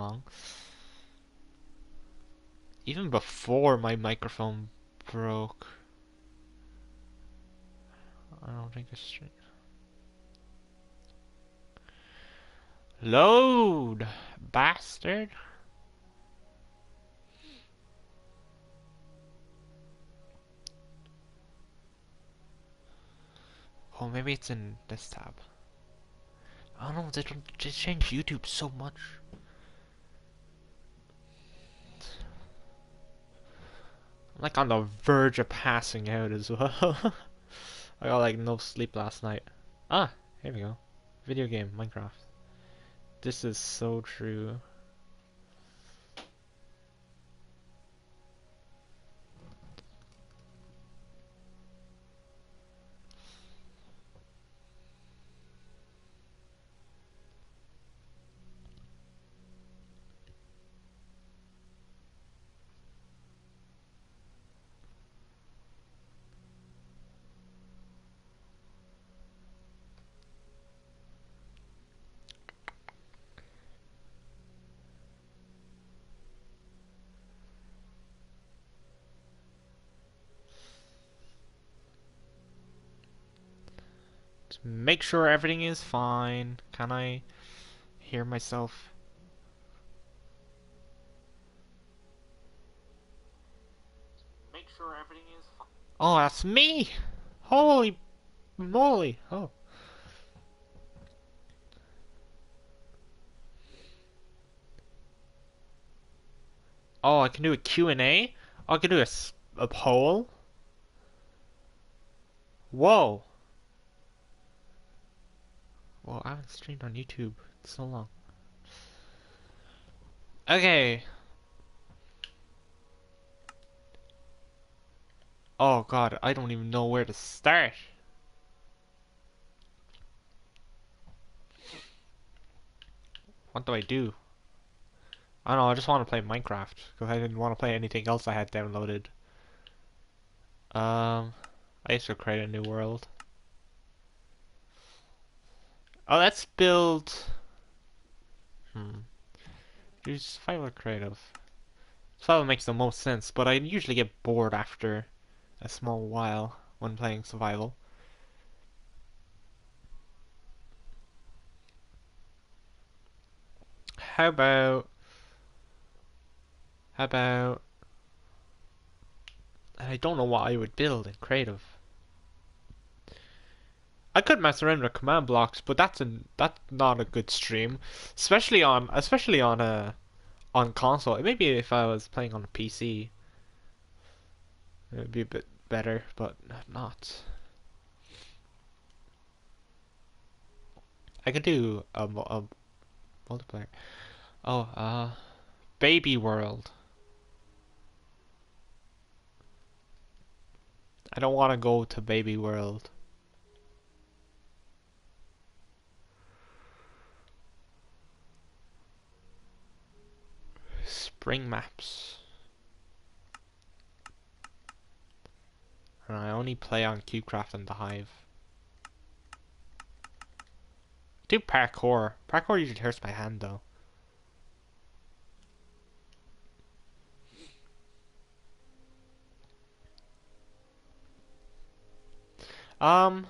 long. Even before my microphone broke. I don't think it's straight. Load, bastard. Oh, maybe it's in this tab. I don't know, they change YouTube so much. I'm like on the verge of passing out as well. I got like no sleep last night. Ah, here we go. Video game, Minecraft. This is so true. Just make sure everything is fine. Can I hear myself? Make sure everything is fine. Oh, that's me! Holy moly! Oh. Oh, I can do a Q&A? Oh, I can do a poll? Whoa! Well, I haven't streamed on YouTube in so long. Okay. Oh god, I don't even know where to start. What do I do? I don't know, I just want to play Minecraft because I didn't want to play anything else I had downloaded. I used to create a new world. Oh, let's build. Use survival creative. Survival makes the most sense, but I usually get bored after a small while when playing survival. How about? How about? I don't know what I would build in creative. I could mess around with command blocks, but that's not a good stream, especially on a on console. Maybe if I was playing on a PC, it would be a bit better, but not. I could do a multiplayer. Oh, Baby World. I don't want to go to Baby World. Spring maps. And I only play on CubeCraft and the Hive. Do parkour. Parkour usually hurts my hand though. Um.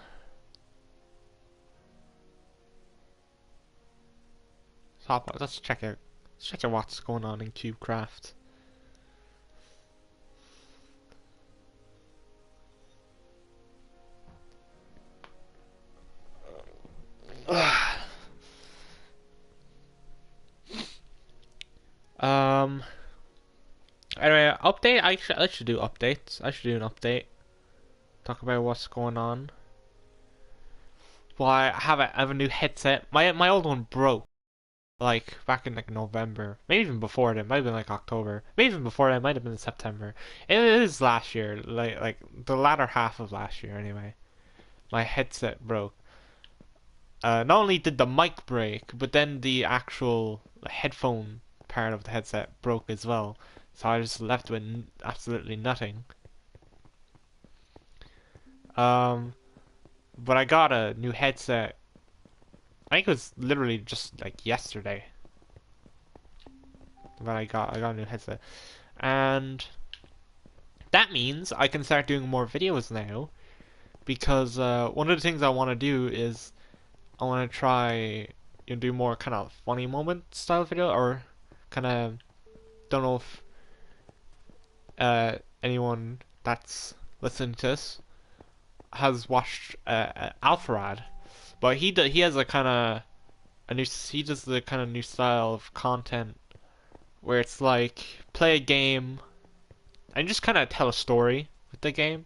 Stop. Let's check out. Let's check out what's going on in CubeCraft. um. Anyway, update. I should do updates. I should do an update. Talk about what's going on. Well, I have a new headset. My old one broke like back in like November, maybe even before that. It might have been like October, maybe even before that. It might have been September. It is last year, like the latter half of last year. Anyway, my headset broke. Not only did the mic break, but then the actual headphone part of the headset broke as well. So I was left with absolutely nothing. Um, but I got a new headset. I think it was literally just like yesterday. but I got a new headset, and that means I can start doing more videos now. Because one of the things I want to do is I want to try do more kind of funny moment style video, or kind of don't know if anyone that's listening to this has watched Alpharad, but he has a kind of he does the kind of new style of content where it's like play a game and just kind of tell a story with the game.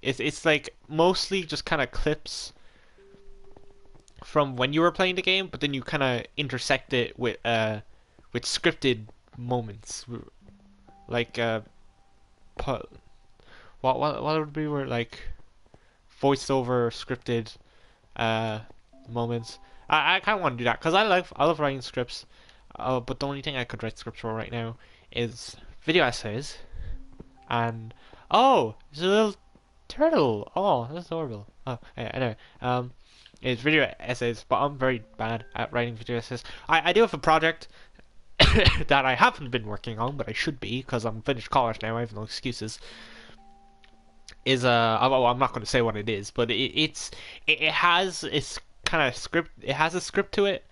It's like mostly just kind of clips from when you were playing the game, but then you kind of intersect it with scripted moments, like what would be where like voiceover scripted moments. I kind of want to do that because I love writing scripts, but the only thing I could write scripts for right now is video essays, and oh, there's a little turtle. Oh, that's adorable. Oh, yeah, anyway, it's video essays, but I'm very bad at writing video essays. I do have a project that I haven't been working on, but I should be because I'm finished college now. I have no excuses. I'm not going to say what it is, but it has its kind of script. It has a script to it.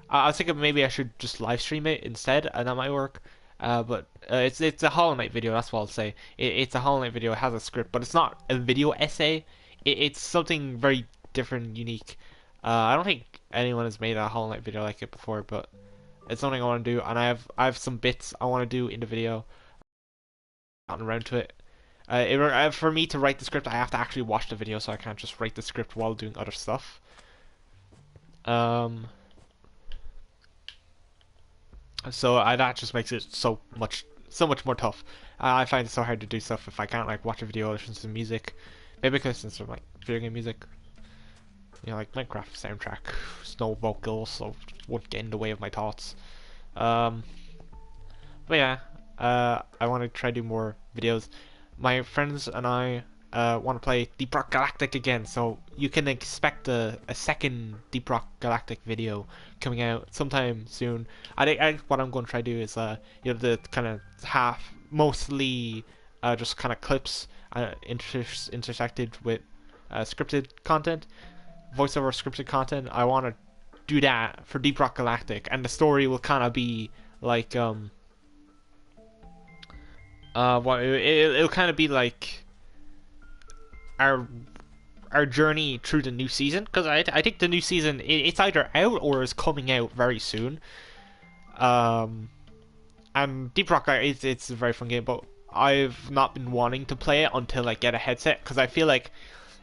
I was thinking maybe I should just live stream it instead, and that might work. But it's a Hollow Knight video. That's what I'll say. It's a Hollow Knight video. It has a script, but it's not a video essay. It's something very different, unique. I don't think anyone has made a Hollow Knight video like it before, but it's something I want to do, and I have some bits I want to do in the video. Gotten around to it. For me to write the script, I have to actually watch the video, so I can't just write the script while doing other stuff. So that just makes it so much more tough. I find it so hard to do stuff if I can't like watch a video or listen to music. Maybe because listen to like video game music, like Minecraft soundtrack, no vocals, so it won't get in the way of my thoughts. But yeah, I want to try to do more videos. My friends and I want to play Deep Rock Galactic again, so you can expect a second Deep Rock Galactic video coming out sometime soon. I think what I'm going to try to do is the kind of mostly just kind of clips intersected with scripted content, voiceover scripted content. I want to do that for Deep Rock Galactic, and the story will kind of be like it'll kind of be like our journey through the new season, because I think the new season it's either out or is coming out very soon. And Deep Rock it's a very fun game, but I've not been wanting to play it until I get a headset, because I feel like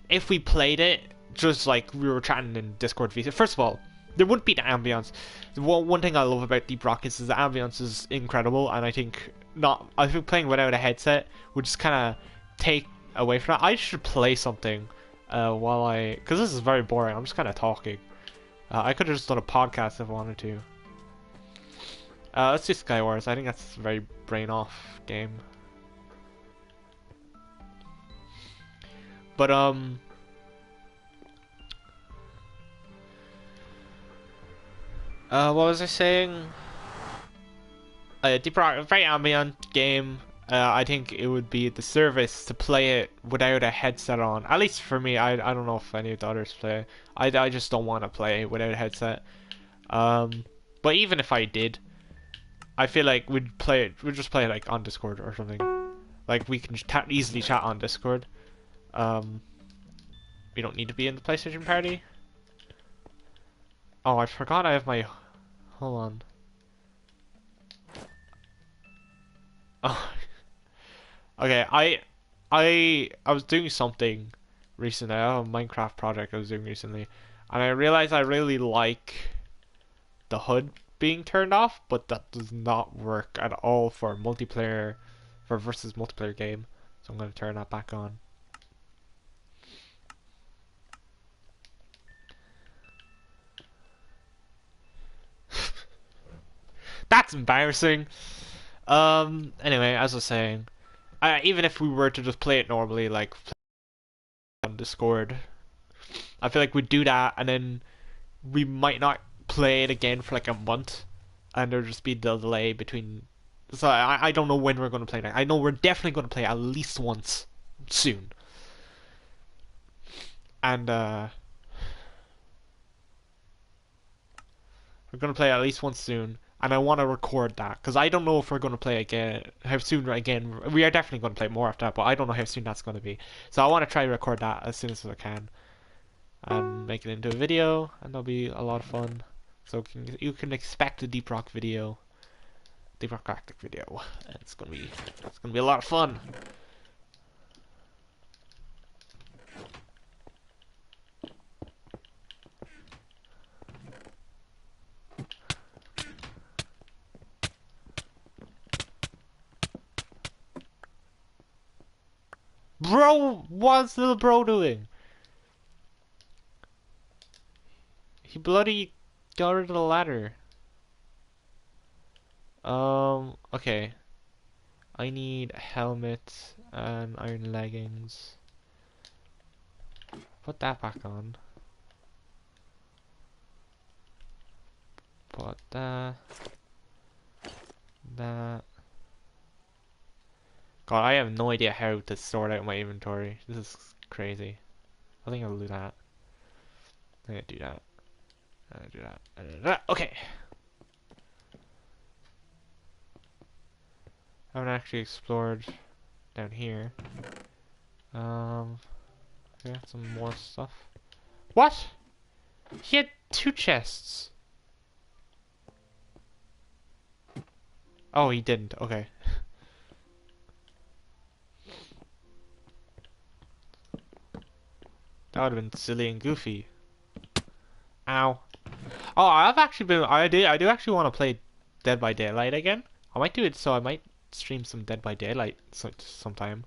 if we played it just like we were chatting in Discord VC, first of all, there wouldn't be the ambience. One thing I love about Deep Rock is the ambience is incredible, and I think playing without a headset would just kind of take away from that. I should play something because this is very boring. I'm just kind of talking. I could have just done a podcast if I wanted to. Let's do Skywars. I think that's a very brain off game. But what was I saying? Deep Rock, a very ambient game. I think it would be a disservice to play it without a headset on. At least for me, I don't know if any of the others play. I just don't want to play without a headset. But even if I did, I feel like we'd just play it like on Discord or something. Like we can easily chat on Discord. We don't need to be in the PlayStation party. Oh, I forgot I have my. Hold on. Oh. Okay, I was doing something recently. I have a Minecraft project I was doing recently, and I realized I really like the HUD being turned off, but that does not work at all for multiplayer, for versus multiplayer game. So I'm going to turn that back on. That's embarrassing. Anyway, as I was saying, even if we were to just play it normally, like on Discord, I feel like we'd do that, and then we might not play it again for like a month, and there'll just be the delay between. So I don't know when we're going to play that. I know we're definitely going to play at least once soon, and we're going to play at least once soon. And I want to record that because I don't know if we're going to play again. How soon again? We are definitely going to play more after that, but I don't know how soon that's going to be. So I want to try to record that as soon as I can and make it into a video, and that'll be a lot of fun. So you can expect a Deep Rock video, Deep Rock Galactic video. It's gonna be a lot of fun. Bro, what's little bro doing? He bloody got rid of the ladder. Okay. I need a helmet and iron leggings. Put that back on. Put that. That. God, I have no idea how to sort out my inventory. This is crazy. I think I'll do that. I'm gonna do that. I'm gonna do that. I'm gonna do that. Okay. I haven't actually explored down here. We got some more stuff. What? He had 2 chests. Oh, he didn't. Okay. That would have been silly and goofy. Ow. Oh, I've actually been. I do actually want to play Dead by Daylight again. I might do it. So I might stream some Dead by Daylight sometime.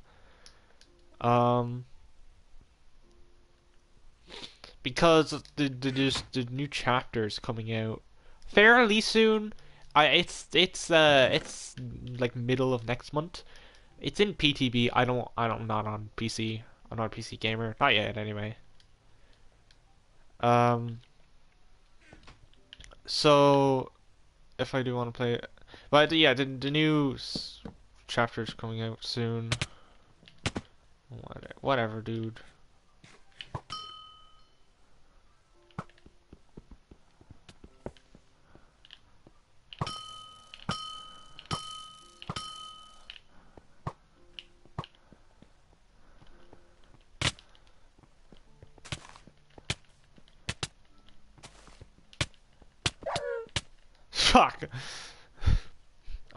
Because the new chapters coming out fairly soon. It's like middle of next month. It's in PTB. I'm not on PC. I'm not a PC gamer. Not yet, anyway. So if I do want to play it, but yeah, the new chapters coming out soon. Whatever, dude. Fuck.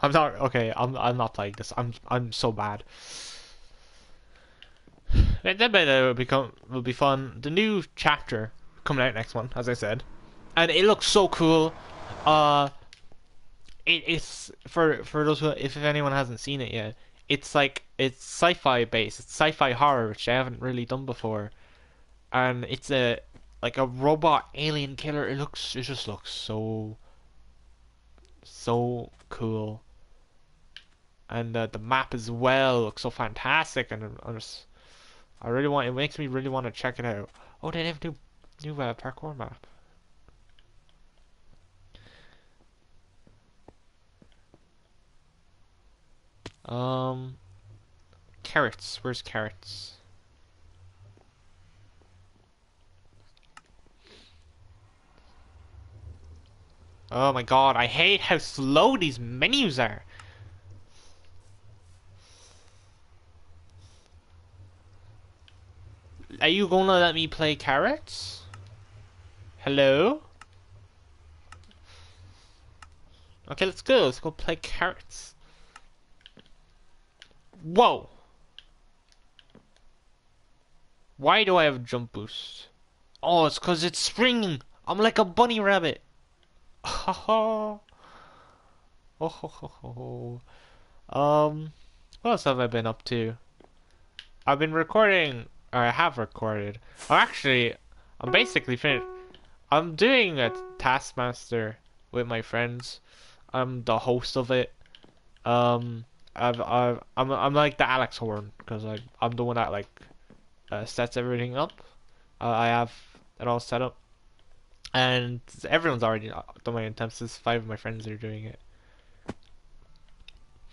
I'm not okay. I'm not playing this. I'm so bad. That will be fun. The new chapter coming out next one, as I said, and it looks so cool. It's for those who, if anyone hasn't seen it yet, it's like it's sci-fi based. It's sci-fi horror, which I haven't really done before, and it's a like a robot alien killer. It just looks so cool, and the map as well looks so fantastic, and I really want. It makes me really want to check it out. Oh, they have new parkour map. Carrots. Where's carrots? Oh my god, I hate how slow these menus are. Are you gonna let me play carrots? Hello? Okay, let's go. Let's go play carrots. Whoa! Why do I have a jump boost? Oh, it's because it's springing. I'm like a bunny rabbit. Ha ha. Oh ho ho ho. What else have I been up to? I've been recording, or I have recorded. I'm basically finished. I'm doing a Taskmaster with my friends. I'm the host of it. I'm like the Alex Horn because I'm the one that like sets everything up. I have it all set up, and everyone's already done my attempts. There's 5 of my friends that are doing it,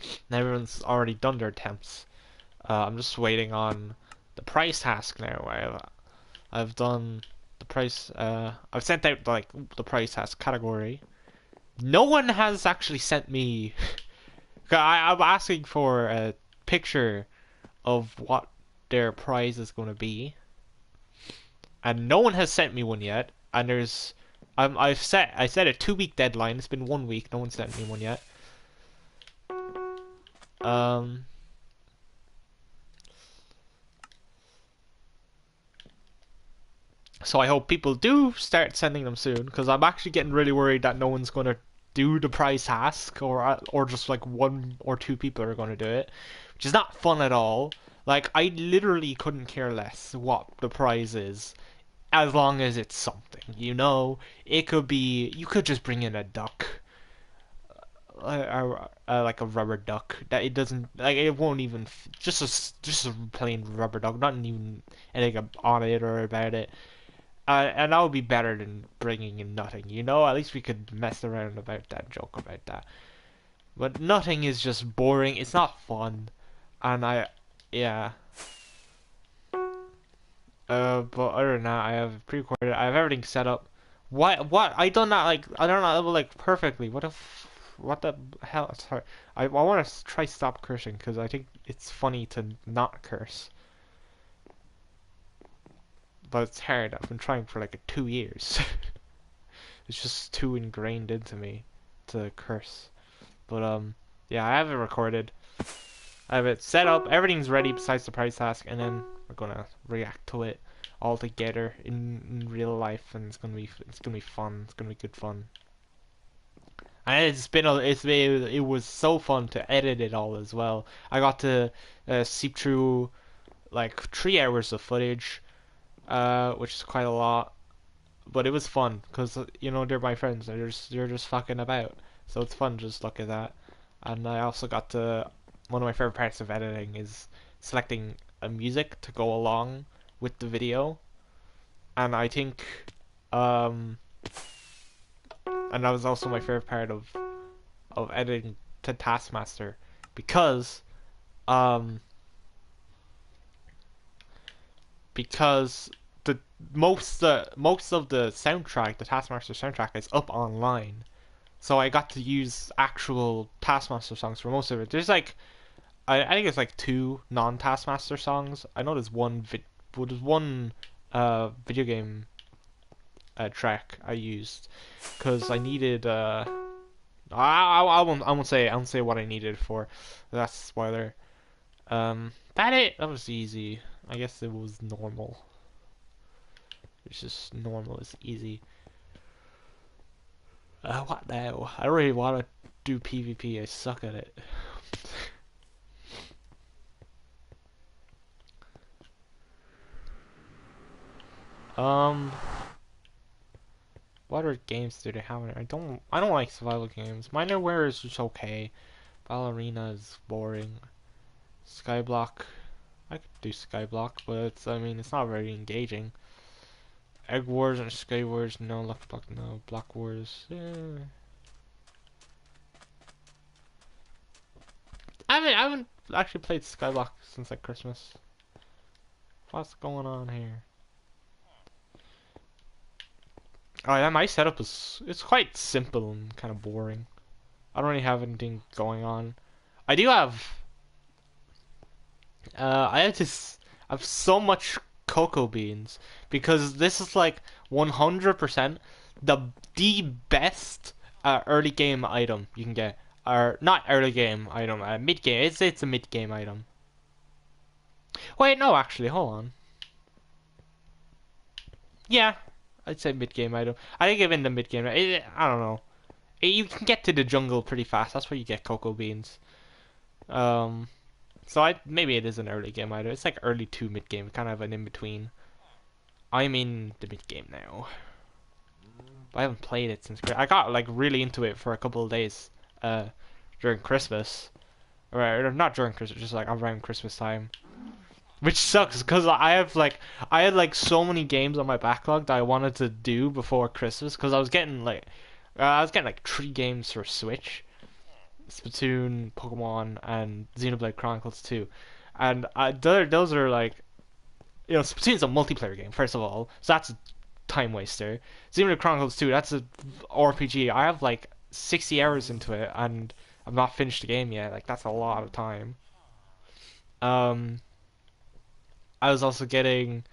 and everyone's already done their attempts. I'm just waiting on the price task now. I've done the price. I've sent out like the price task category. No one has actually sent me. I'm asking for a picture of what their prize is going to be, and no one has sent me one yet. And I set a 2 week deadline. It's been 1 week. No one's sent me one yet. Um. So I hope people do start sending them soon, because I'm actually getting really worried that no one's going to do the prize task, or just like 1 or 2 people are going to do it, which is not fun at all. Like, I literally couldn't care less what the prize is, as long as it's something. It could be, you could just bring in a duck, like a rubber duck that it doesn't like. It won't even just a plain rubber duck, not even anything on it or about it. And that would be better than bringing in nothing. At least we could mess around about that, joke about that. But nothing is just boring. It's not fun, and yeah. But other than that, I have pre-recorded. I have everything set up. What? I done that like I don't know like perfectly. What the hell? Sorry. I want to try stop cursing because I think it's funny to not curse. But it's hard. I've been trying for like 2 years. It's just too ingrained into me to curse. But yeah, I have it recorded. I have it set up. Everything's ready besides the price task, and then we're gonna react to it all together in real life, and it's gonna be fun. It's gonna be good fun. And it was so fun to edit it all as well. I got to seep through like 3 hours of footage, which is quite a lot. But it was fun because they're my friends. They're just fucking about, so it's fun just look at that. And I also got to one of my favorite parts of editing is selecting a music to go along with the video, and I think and that was also my favorite part of editing to Taskmaster because um because the most of the soundtrack, the Taskmaster soundtrack, is up online. So I got to use actual Taskmaster songs for most of it. There's like I think it's like 2 non-Taskmaster songs. I know there's one video game track I used because I needed I won't say what I needed for. That's a spoiler. That was easy. I guess it was normal. It's just normal. It's easy. What now? I don't really want to do PvP. I suck at it. What other games do they have? I don't like survival games. Minerware is just okay. Ballerina is boring. Skyblock, I could do Skyblock, but I mean it's not very engaging. Egg Wars and Sky Wars, no. Lucky Block, no. Block Wars, I haven't actually played Skyblock since like Christmas. What's going on here? Oh yeah, my setup it's quite simple and kind of boring. I don't really have anything going on. I do have I have so much cocoa beans because this is like 100% the best early game item you can get, or not early game item, mid game. It's a mid game item. Wait, no, actually, hold on. Yeah, I'd say mid game item. I think even the mid game, I don't know. You can get to the jungle pretty fast. That's where you get cocoa beans. Um, so maybe it is an early game item. It's like early to mid game, kind of an in between. I'm in the mid game now. But I haven't played it since. I got like really into it for a couple of days during Christmas, or not during Christmas, just like around Christmas time. which sucks because I had like so many games on my backlog that I wanted to do before Christmas because I was getting like 3 games for Switch: Splatoon, Pokemon, and Xenoblade Chronicles 2. And those are like, Splatoon's a multiplayer game first of all, so that's a time waster. Xenoblade Chronicles 2, that's a RPG. I have like 60 hours into it and I've not finished the game yet. Like that's a lot of time. Um, I was also getting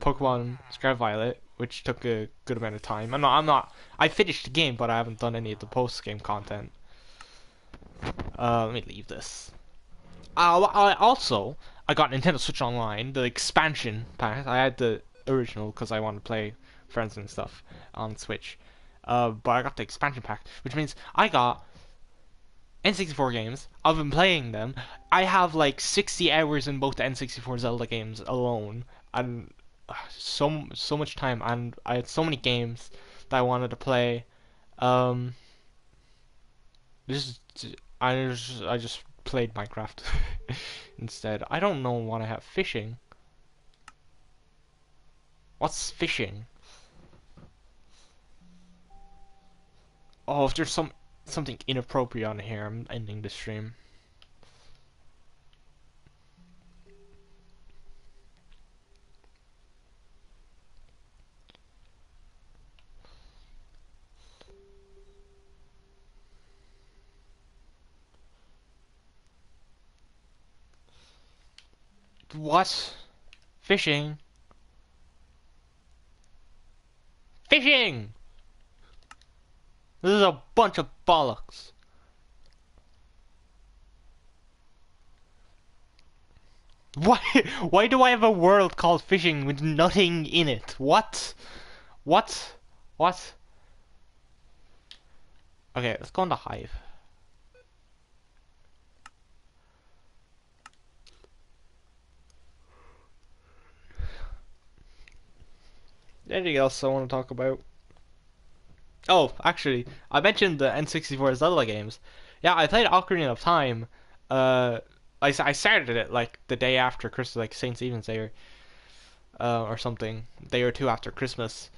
Pokemon Scarlet Violet, which took a good amount of time. I finished the game, but I haven't done any of the post game content. Let me leave this. I got Nintendo Switch Online, the expansion pack. I had the original because I wanted to play friends and stuff on Switch. But I got the expansion pack, which means I got N64 games. I've been playing them. I have like 60 hours in both the N64 Zelda games alone, and so much time. And I had so many games that I wanted to play. Um, this I just played Minecraft instead. I don't know what I have. Fishing. What's fishing? Oh, if there's something inappropriate on here, I'm ending the stream. What? Fishing? Fishing! This is a bunch of bollocks. Why? Why do I have a world called fishing with nothing in it? What? What? What? Okay, let's go on the Hive. Anything else I want to talk about? Oh, actually, I mentioned the N64 Zelda games. Yeah, I played Ocarina of Time. Uh, I started it like the day after Christmas, like Saint Stephen's Day or something, day or two after Christmas.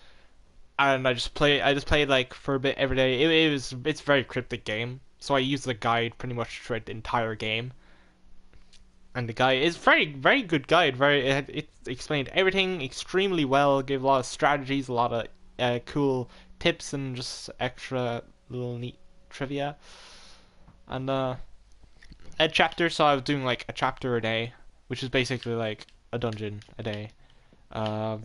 And I just played like for a bit every day. It's a very cryptic game, so I used the guide pretty much throughout the entire game. And the guide is very good guide. It explained everything extremely well. Gave a lot of strategies, a lot of cool tips, and just extra little neat trivia. And a chapter, so I was doing like a chapter a day, which is basically like a dungeon a day. Uh,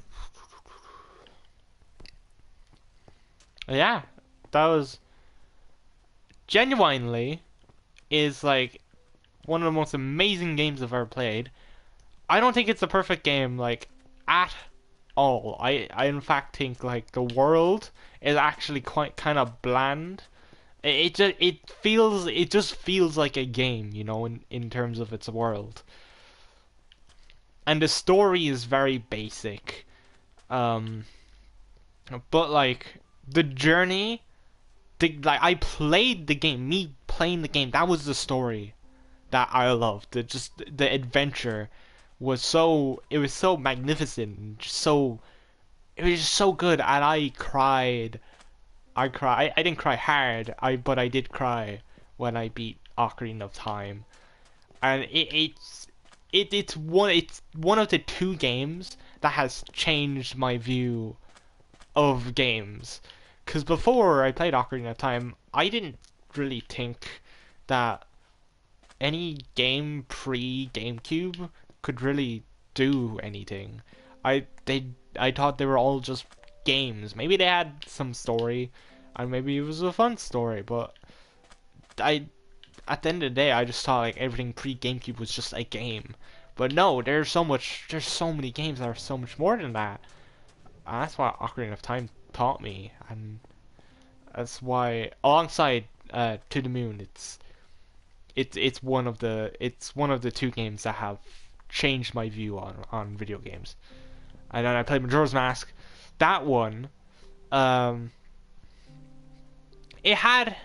yeah, that was genuinely is like one of the most amazing games I've ever played. I don't think it's a perfect game, like at all. I in fact think like the world is actually quite kind of bland. It just feels like a game, in terms of its world. And the story is very basic. Um, but like the journey, like I played the game, me playing the game, that was the story that I loved. Just the adventure it was so magnificent, and it was just so good, and I cried. I didn't cry hard, but I did cry when I beat Ocarina of Time, and it's one of the 2 games that has changed my view of games. Because before I played Ocarina of Time, I didn't really think that any game pre GameCube could really do anything. I thought they were all just games. Maybe they had some story, and maybe it was a fun story, but I at the end of the day I just thought like everything pre GameCube was just a game. But no, there's so many games that are so much more than that. And that's what Ocarina of Time taught me, and that's why alongside To the Moon, it's one of the 2 games that have changed my view on video games. And then I played Majora's Mask. That one, um, it had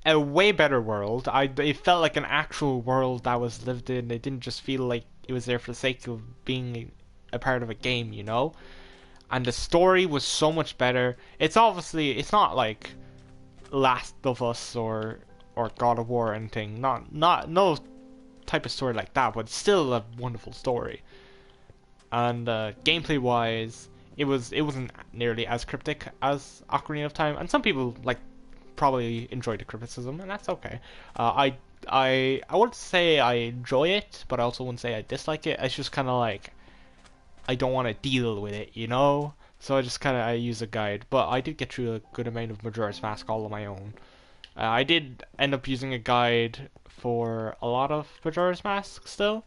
a way better world. It felt like an actual world that was lived in. It didn't just feel like it was there for the sake of being a part of a game, you know. And the story was so much better. It's not like Last of Us or God of War or anything. Not no type of story like that, but still a wonderful story. And gameplay wise, it wasn't nearly as cryptic as Ocarina of Time, and some people like probably enjoy the criticism, and that's okay. I wouldn't say I enjoy it, but I also wouldn't say I dislike it. It's just kind of like I don't want to deal with it, you know. So I just kind of I use a guide, but I did get through a good amount of Majora's Mask all on my own. I did end up using a guide for a lot of Majora's Mask still.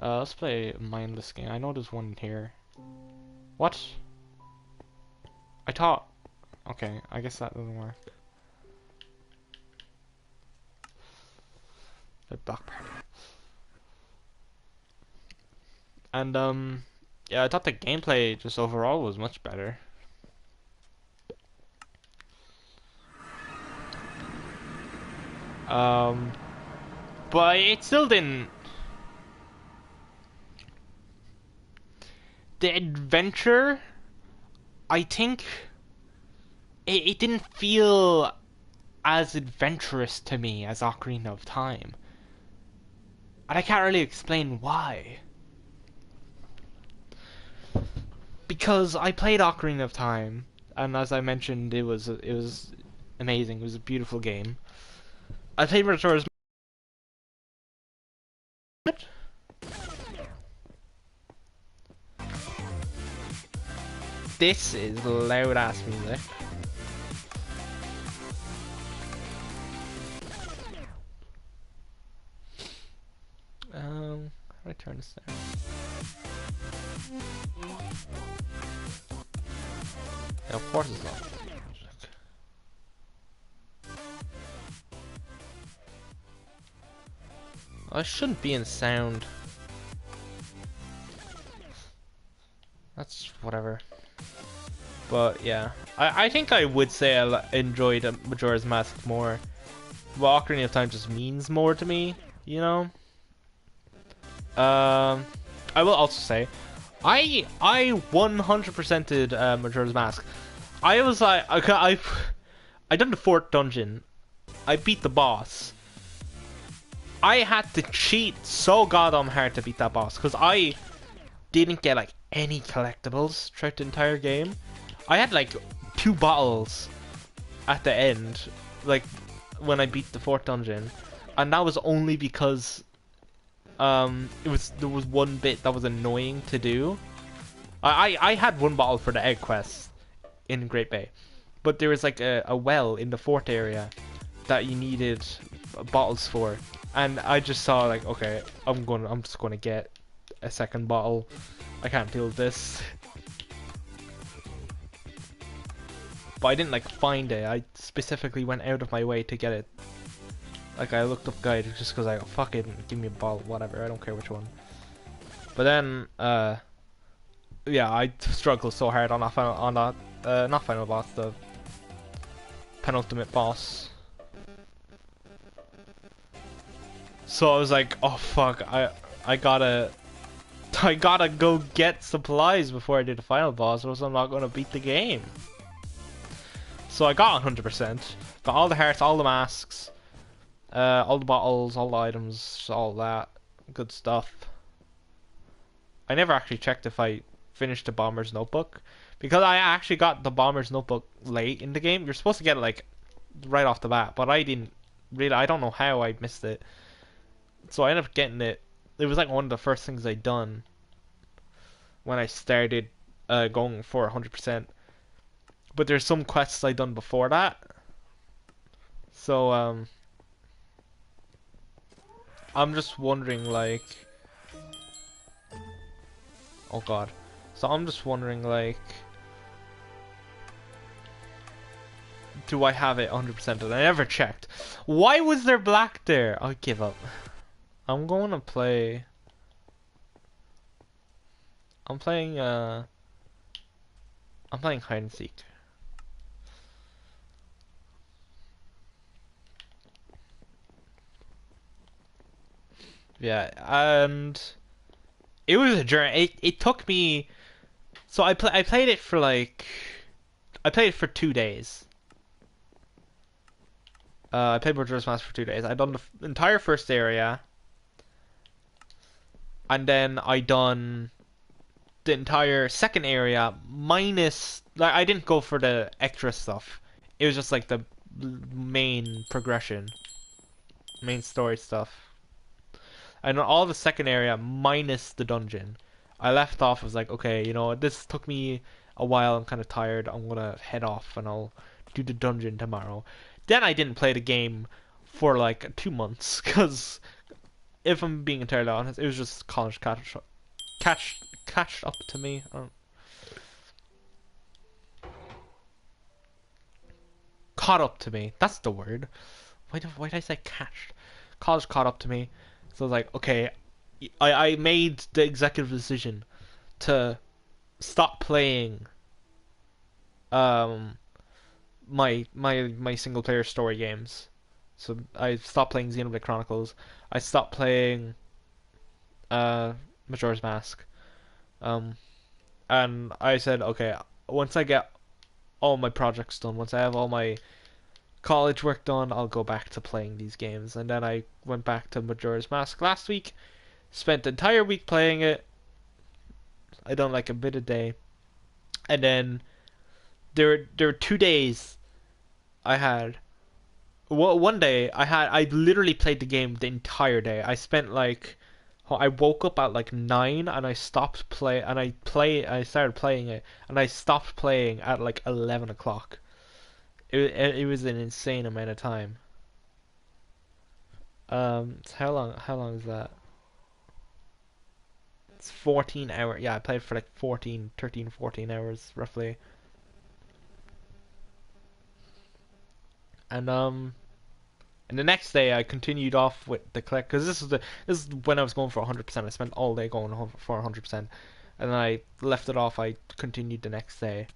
Let's play a mindless game. I know there's one here. What? I thought. Okay, I guess that doesn't work. The block party. And yeah, I thought the gameplay just overall was much better. But it still didn't. The adventure, I think, it didn't feel as adventurous to me as Ocarina of Time. And I can't really explain why. Because I played Ocarina of Time, and as I mentioned, it was amazing. It was a beautiful game. I played Majora's. This is loud ass music. How do I turn this down? Yeah, of course it's not music. I shouldn't be in sound. That's whatever. But yeah, I think I would say I enjoyed Majora's Mask more. Well, Ocarina of Time just means more to me, you know. I will also say, I 100%ed Majora's Mask. I was like, I done the fourth dungeon. I beat the boss. I had to cheat so goddamn hard to beat that boss because I didn't get like any collectibles throughout the entire game. I had like 2 bottles at the end, like when I beat the fourth dungeon, and that was only because there was one bit that was annoying to do. I had 1 bottle for the egg quest in Great Bay, but there was like a well in the fort area that you needed bottles for, and I just saw like, okay, I'm just gonna get a 2nd bottle. I can't deal with this. But I didn't like find it. I specifically went out of my way to get it. Like I looked up guide just because I go, fuck it, give me a bottle, whatever. I don't care which one. But then yeah, I struggled so hard on that not final boss, the penultimate boss. So I was like, oh fuck, I gotta go get supplies before I do the final boss, or else I'm not gonna beat the game. So I got 100%, got all the hearts, all the masks, all the bottles, all the items, all that good stuff. I never actually checked if I finished the Bomber's Notebook, because I actually got the Bomber's Notebook late in the game. You're supposed to get it like right off the bat, but I didn't really. I don't know how I missed it. So I ended up getting it. It was like one of the first things I'd done when I started going for 100%. But there's some quests I'd done before that. So I'm just wondering like, oh god. So I'm just wondering like, do I have it 100%? And I never checked. Why was there black there? I give up. I'm going to play. I'm playing hide and seek. Yeah, and it was a journey. It took me. So I played it for like. I played it for 2 days. I played Majora's Mask for 2 days. I done the entire first area, and then I done the entire second area minus. Like, I didn't go for the extra stuff. It was just like the main progression, main story stuff. I done all the second area minus the dungeon. I left off. I was like, okay, you know, this took me a while. I'm kind of tired. I'm gonna head off and I'll do the dungeon tomorrow. Then I didn't play the game for like 2 months because if I'm being entirely honest, it was just college catch up to me. Caught up to me. That's the word. Why did I say catched? College caught up to me. So I was like, okay, I made the executive decision to stop playing um my single player story games. So I stopped playing Xenoblade Chronicles. I stopped playing Majora's Mask. Um and I said, okay, once I get all my projects done, once I have all my college work done, I'll go back to playing these games. And then I went back to Majora's Mask last week, spent the entire week playing it. I done like a bit a day. And then there were 2 days I had. Well, one day I literally played the game the entire day. I woke up at like 9 and I stopped play and I started playing it and I stopped playing at like 11 o'clock. It was an insane amount of time. So how long is that? It's 14 hours. Yeah, I played for like 14 hours roughly. And and the next day I continued off with the collect because this is when I was going for 100%. I spent all day going for 100%, and then I left it off. I continued the next day,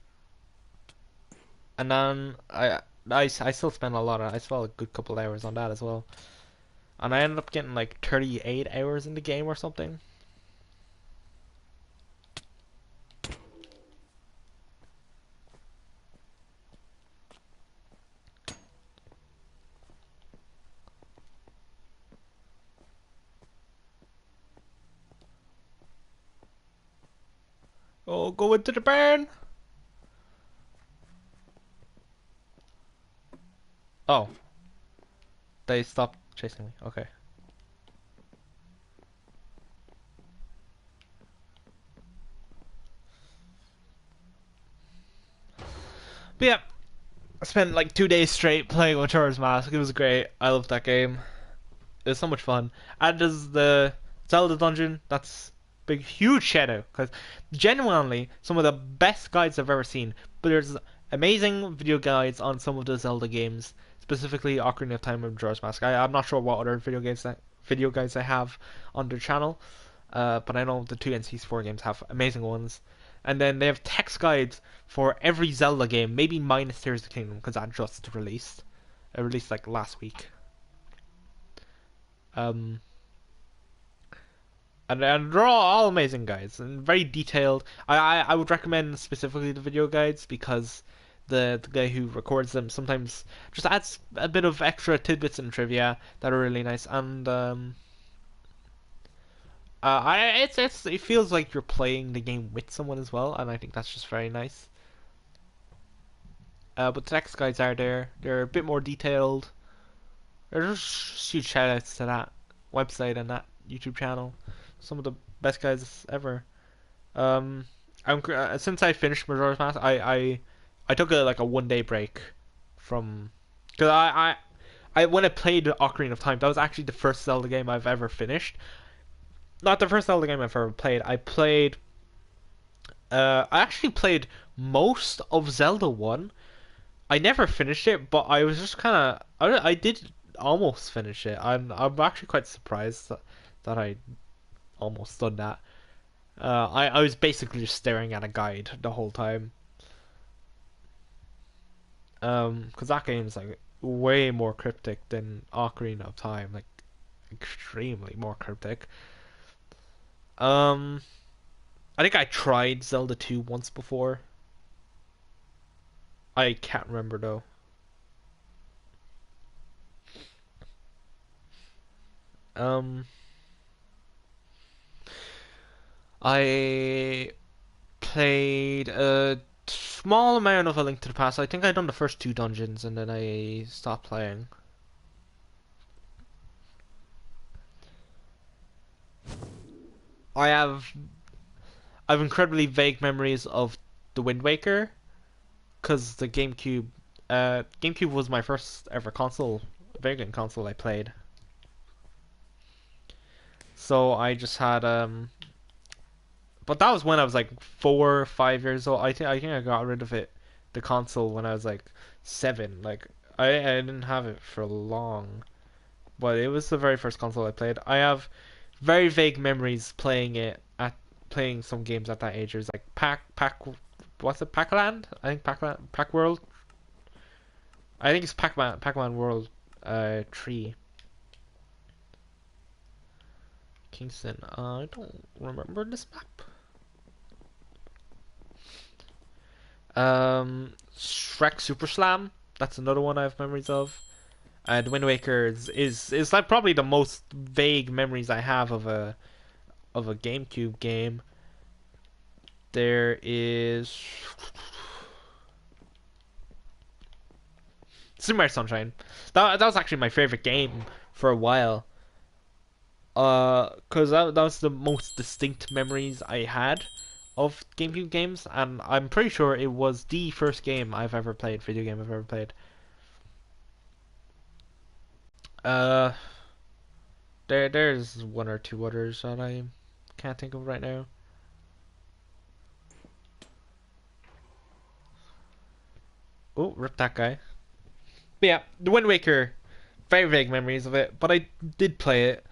and then I still spent a lot of I spent a good couple hours on that as well, and I ended up getting like 38 hours in the game or something. Oh, go into the barn! Oh, they stopped chasing me. Okay. But yeah, I spent like 2 days straight playing Majora's Mask. It was great. I loved that game. It was so much fun. And there's the Zelda dungeon. That's big, huge shout out because genuinely some of the best guides I've ever seen. But there's amazing video guides on some of the Zelda games, specifically Ocarina of Time and Majora's Mask. I'm not sure what other video guides I have on their channel, but I know the two N64 games have amazing ones. And then they have text guides for every Zelda game, maybe minus Tears of the Kingdom because that just released. It released like last week. Um, and they're all amazing guides and very detailed. I would recommend specifically the video guides because the guy who records them sometimes just adds a bit of extra tidbits and trivia that are really nice. And it feels like you're playing the game with someone as well, and I think that's just very nice. But the text guides are there. They're a bit more detailed. There's just huge shout outs to that website and that YouTube channel. Some of the best guys ever. Um, since I finished Majora's Mask, I took a 1 day break from because I when I played Ocarina of Time, that was actually the first Zelda game I've ever finished. Not the first Zelda game I've ever played. I actually played most of Zelda 1. I never finished it, but I was just kind of I did almost finish it. I'm actually quite surprised that I almost done that. I was basically just staring at a guide the whole time. Because that game's like way more cryptic than Ocarina of Time, like extremely more cryptic. Um, I think I tried Zelda 2 once before. I can't remember though. Um, I played a small amount of A Link to the Past. I think I'd done the first two dungeons and then I stopped playing. I have incredibly vague memories of the Wind Waker because the GameCube was my first ever console, video game console I played. So I just had but that was when I was like 4 or 5 years old. I think I got rid of the console when I was like 7. Like I didn't have it for long, but it was the very first console I played. I have very vague memories playing some games at that age. It was like what's it, Pac-Land? I think Pac-Land, Pac-World. I think it's Pac-Man World 3. Kingston. I don't remember this map. Shrek Super Slam. That's another one I have memories of. And Wind Waker is like probably the most vague memories I have of a GameCube game. There is Super Mario Sunshine. That was actually my favorite game for a while. Cause that was the most distinct memories I had of GameCube games, and I'm pretty sure it was the first game I've ever played, video game I've ever played. Uh, there's one or two others that I can't think of right now. Oh, rip that guy. But yeah, the Wind Waker, very vague memories of it, but I did play it.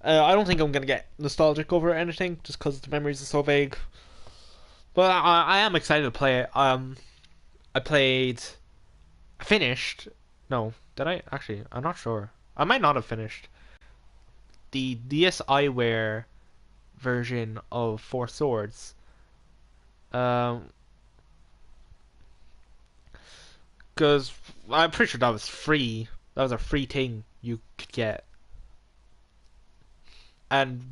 I don't think I'm gonna get nostalgic over anything just because the memories are so vague. But I am excited to play it. I played, I finished. No, did I actually? I'm not sure. I might not have finished the DSiWare version of Four Swords. Um, because I'm pretty sure that was free. That was a free thing you could get. And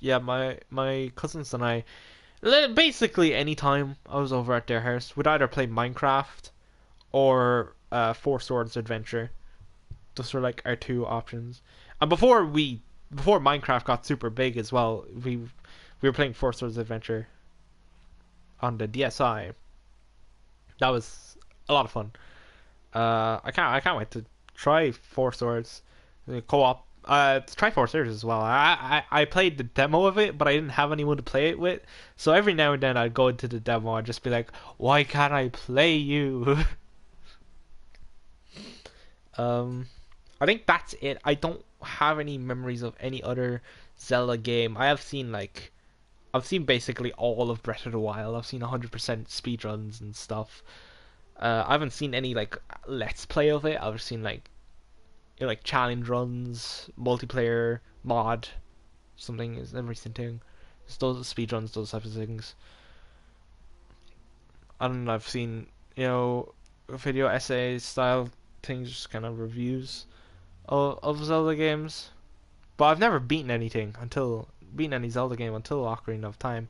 yeah, my cousins and I, basically anytime I was over at their house, would either play Minecraft or Four Swords Adventure. Those were like our two options. And before Minecraft got super big as well, we were playing Four Swords Adventure on the DSi. That was a lot of fun. I can't wait to try Four Swords co-op. To try Four Swords as well. I played the demo of it, but I didn't have anyone to play it with. So every now and then I'd go into the demo and just be like, "Why can't I play you?" um, I think that's it. I don't have any memories of any other Zelda game. I've seen basically all of Breath of the Wild. I've seen 100% speedruns and stuff. I haven't seen any like let's play of it. I've seen like like challenge runs, multiplayer mod, something is a recent thing. It's those speedruns, those types of things. And I've seen video essay style things, just kind of reviews of Zelda games. But I've never beaten any Zelda game until Ocarina of Time.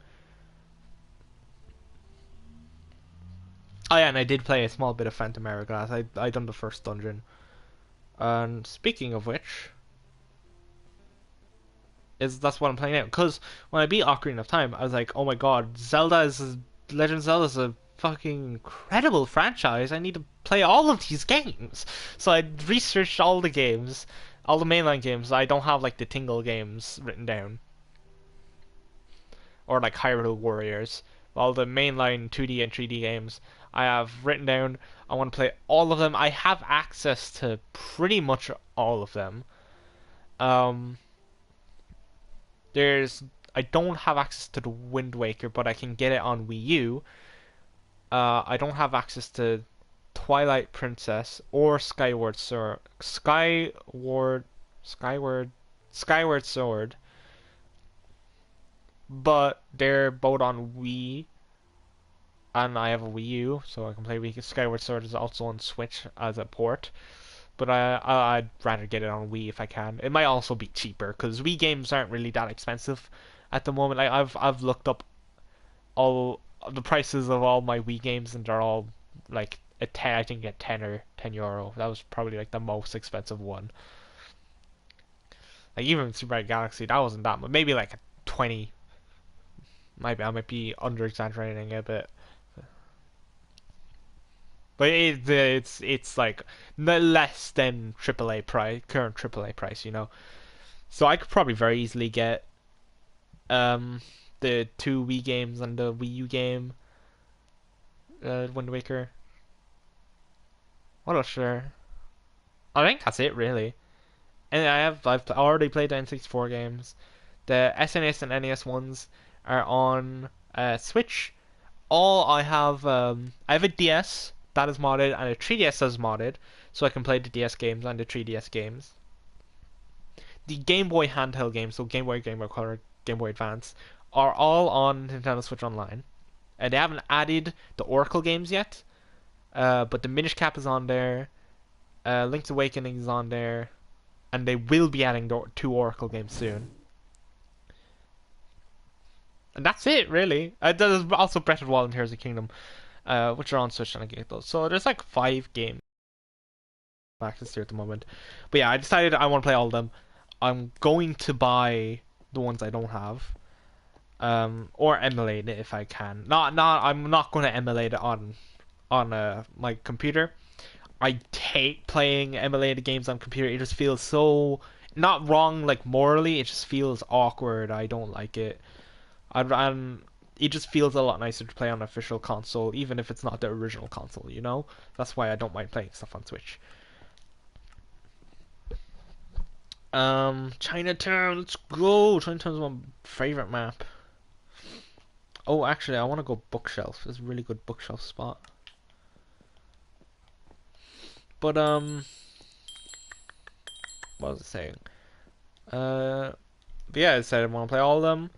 Oh yeah, and I did play a small bit of Phantom Hourglass. I done the first dungeon. And speaking of which, that's what I'm playing now. Because when I beat Ocarina of Time, I was like, oh my god, Legend of Zelda is a fucking incredible franchise. I need to play all of these games. So I researched all the games, all the mainline games. I don't have like the Tingle games written down, or like Hyrule Warriors. All the mainline 2D and 3D games I have written down. I want to play all of them. I have access to pretty much all of them. Um, there's I don't have access to the Wind Waker, but I can get it on Wii U. I don't have access to Twilight Princess or Skyward Sword. but they're both on Wii, and I have a Wii U, so I can play Wii. Skyward Sword is also on Switch as a port, but I'd rather get it on Wii if I can. It might also be cheaper because Wii games aren't really that expensive at the moment. Like I've looked up all the prices of all my Wii games, and they're all like a 10. I think at 10 or 10 euro. That was probably like the most expensive one. Like even Super Mario Galaxy, that wasn't that much. Maybe like a 20. Maybe I might be under exaggerating a bit. But it's like no less than AAA price, current AAA price, you know. So I could probably very easily get um the two Wii games and the Wii U game, Wind Waker. What else? Sure. I think that's it really. And I've already played the N64 games. The SNES and NES ones are on Switch. All I have a DS that is modded and a 3DS that is modded, so I can play the DS games and the 3DS games. The Game Boy handheld games, so Game Boy, Game Boy Color, Game Boy Advance, are all on Nintendo Switch Online. And they haven't added the Oracle games yet, but the Minish Cap is on there. Link's Awakening is on there, and they will be adding the two Oracle games soon. And that's it, really. There's also Breath of the Wild and Tears of the Kingdom, which are on Switch and I get those. So there's like 5 games access to at the moment. But yeah, I decided I want to play all of them. I'm going to buy the ones I don't have, or emulate it if I can. I'm not going to emulate it on my computer. I hate playing emulated games on computer. It just feels so not wrong like morally. It just feels awkward. I don't like it. It just feels a lot nicer to play on an official console, even if it's not the original console. You know, that's why I don't mind playing stuff on Switch. Chinatown, let's go. Chinatown's my favorite map. Oh, actually, I want to go bookshelf. There's a really good bookshelf spot. But what was I saying? But yeah, I said I want to play all of them.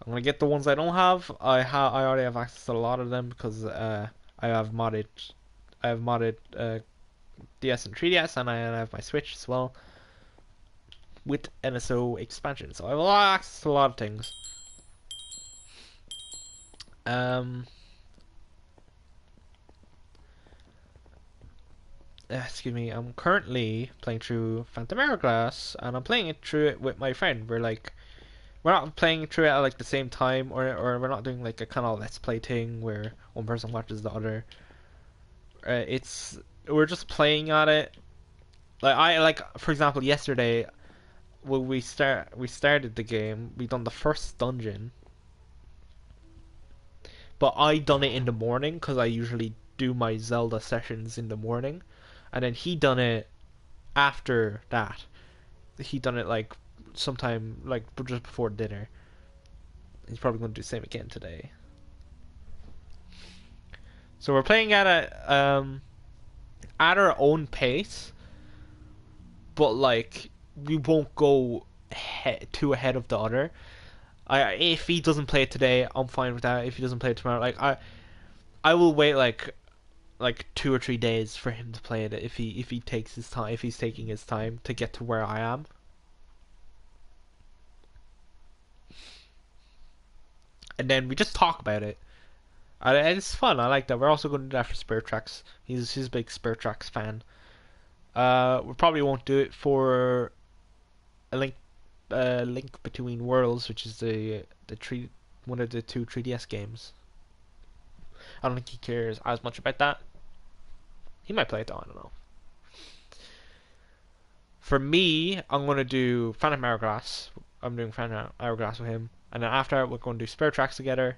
I'm gonna get the ones I don't have. I already have access to a lot of them because I have modded DS and 3DS, and I have my Switch as well with NSO expansion. So I have a lot of access to a lot of things. Excuse me. I'm currently playing through Phantom Hourglass, and I'm playing it through it with my friend. We're not playing through it at like the same time, or we're not doing like a kind of let's play thing where one person watches the other. We're just playing at it. Like for example yesterday when we started the game, we done the first dungeon, but I done it in the morning because I usually do my Zelda sessions in the morning, and then he done it after that. He done it like sometime like just before dinner. He's probably going to do the same again today. So we're playing at our own pace, but like we won't go too ahead of the other. If he doesn't play it today, I'm fine with that. If he doesn't play it tomorrow, I will wait like 2 or 3 days for him to play it if he takes his time, if he's taking his time to get to where I am. And then we just talk about it. And it's fun. I like that. We're also going to do that for Spirit Tracks. He's a big Spirit Tracks fan. We probably won't do it for a Link Between Worlds, which is one of the two 3DS games. I don't think he cares as much about that. He might play it though. I don't know. For me, I'm gonna do Phantom Hourglass. I'm doing Phantom Hourglass with him, and then after we're going to do Spirit Tracks together.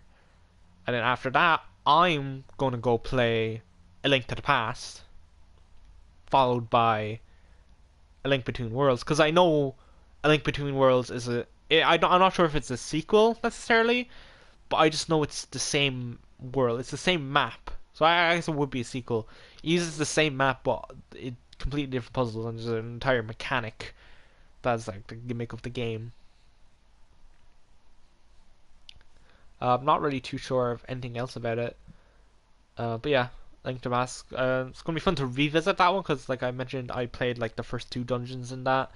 And then after that, I'm going to go play A Link to the Past, followed by A Link Between Worlds, because I know A Link Between Worlds is I'm not sure if it's a sequel necessarily, but I just know it's the same world. It's the same map. So I guess it would be a sequel. It uses the same map, but it completely different puzzles, and there's an entire mechanic that's like the gimmick of the game. I'm not really too sure of anything else about it. But yeah, Link to Mask. It's gonna be fun to revisit that one because, like I mentioned, I played like the first two dungeons in that.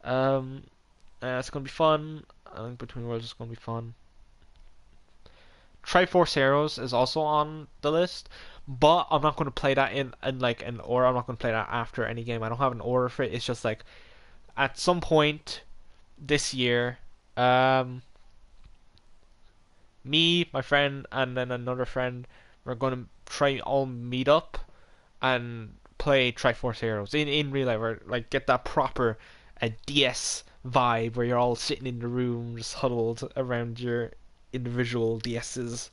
Um, it's gonna be fun. I think Between Worlds is gonna be fun. Triforce Heroes is also on the list, but I'm not gonna play that in like an order. I'm not gonna play that after any game. I don't have an order for it. It's just like at some point this year, um, me, my friend, and then another friend, we're gonna try all meet up and play Triforce Heroes in real life, or like get that proper DS vibe where you're all sitting in the room, just huddled around your individual DSs,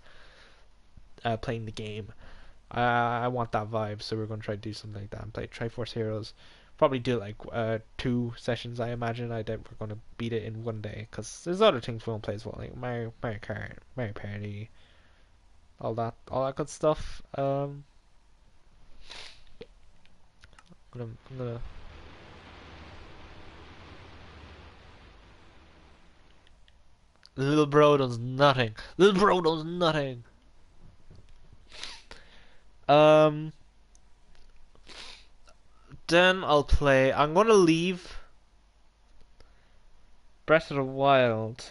playing the game. I want that vibe, so we're gonna try to do something like that and play Triforce Heroes. Probably do like 2 sessions, I imagine. I doubt we're gonna beat it in one day because there's other things we won't play as well, like Mario Kart, Mario Party, all that good stuff. I'm gonna Little bro does nothing. Little bro does nothing. Um, then I'll play. I'm gonna leave Breath of the Wild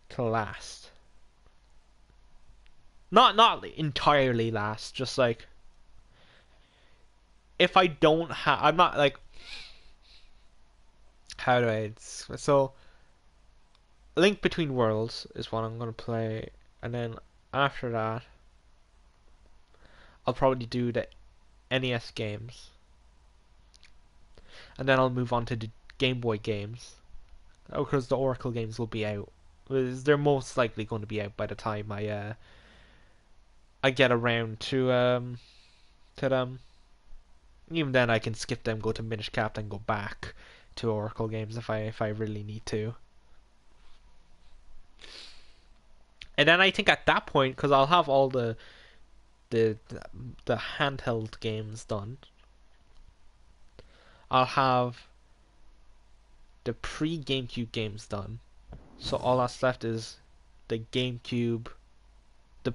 to last. Not entirely last. Just like if I don't have, I'm not like. How do I? So Link Between Worlds is what I'm gonna play, and then after that, I'll probably do the NES games, and then I'll move on to the Game Boy games. Oh, because the Oracle games will be out. They're most likely going to be out by the time I get around to them. Even then, I can skip them, go to Minish Cap, and go back to Oracle games if I really need to. And then I think at that point, because I'll have all the the handheld games done, I'll have the pre GameCube games done. So all that's left is the GameCube, the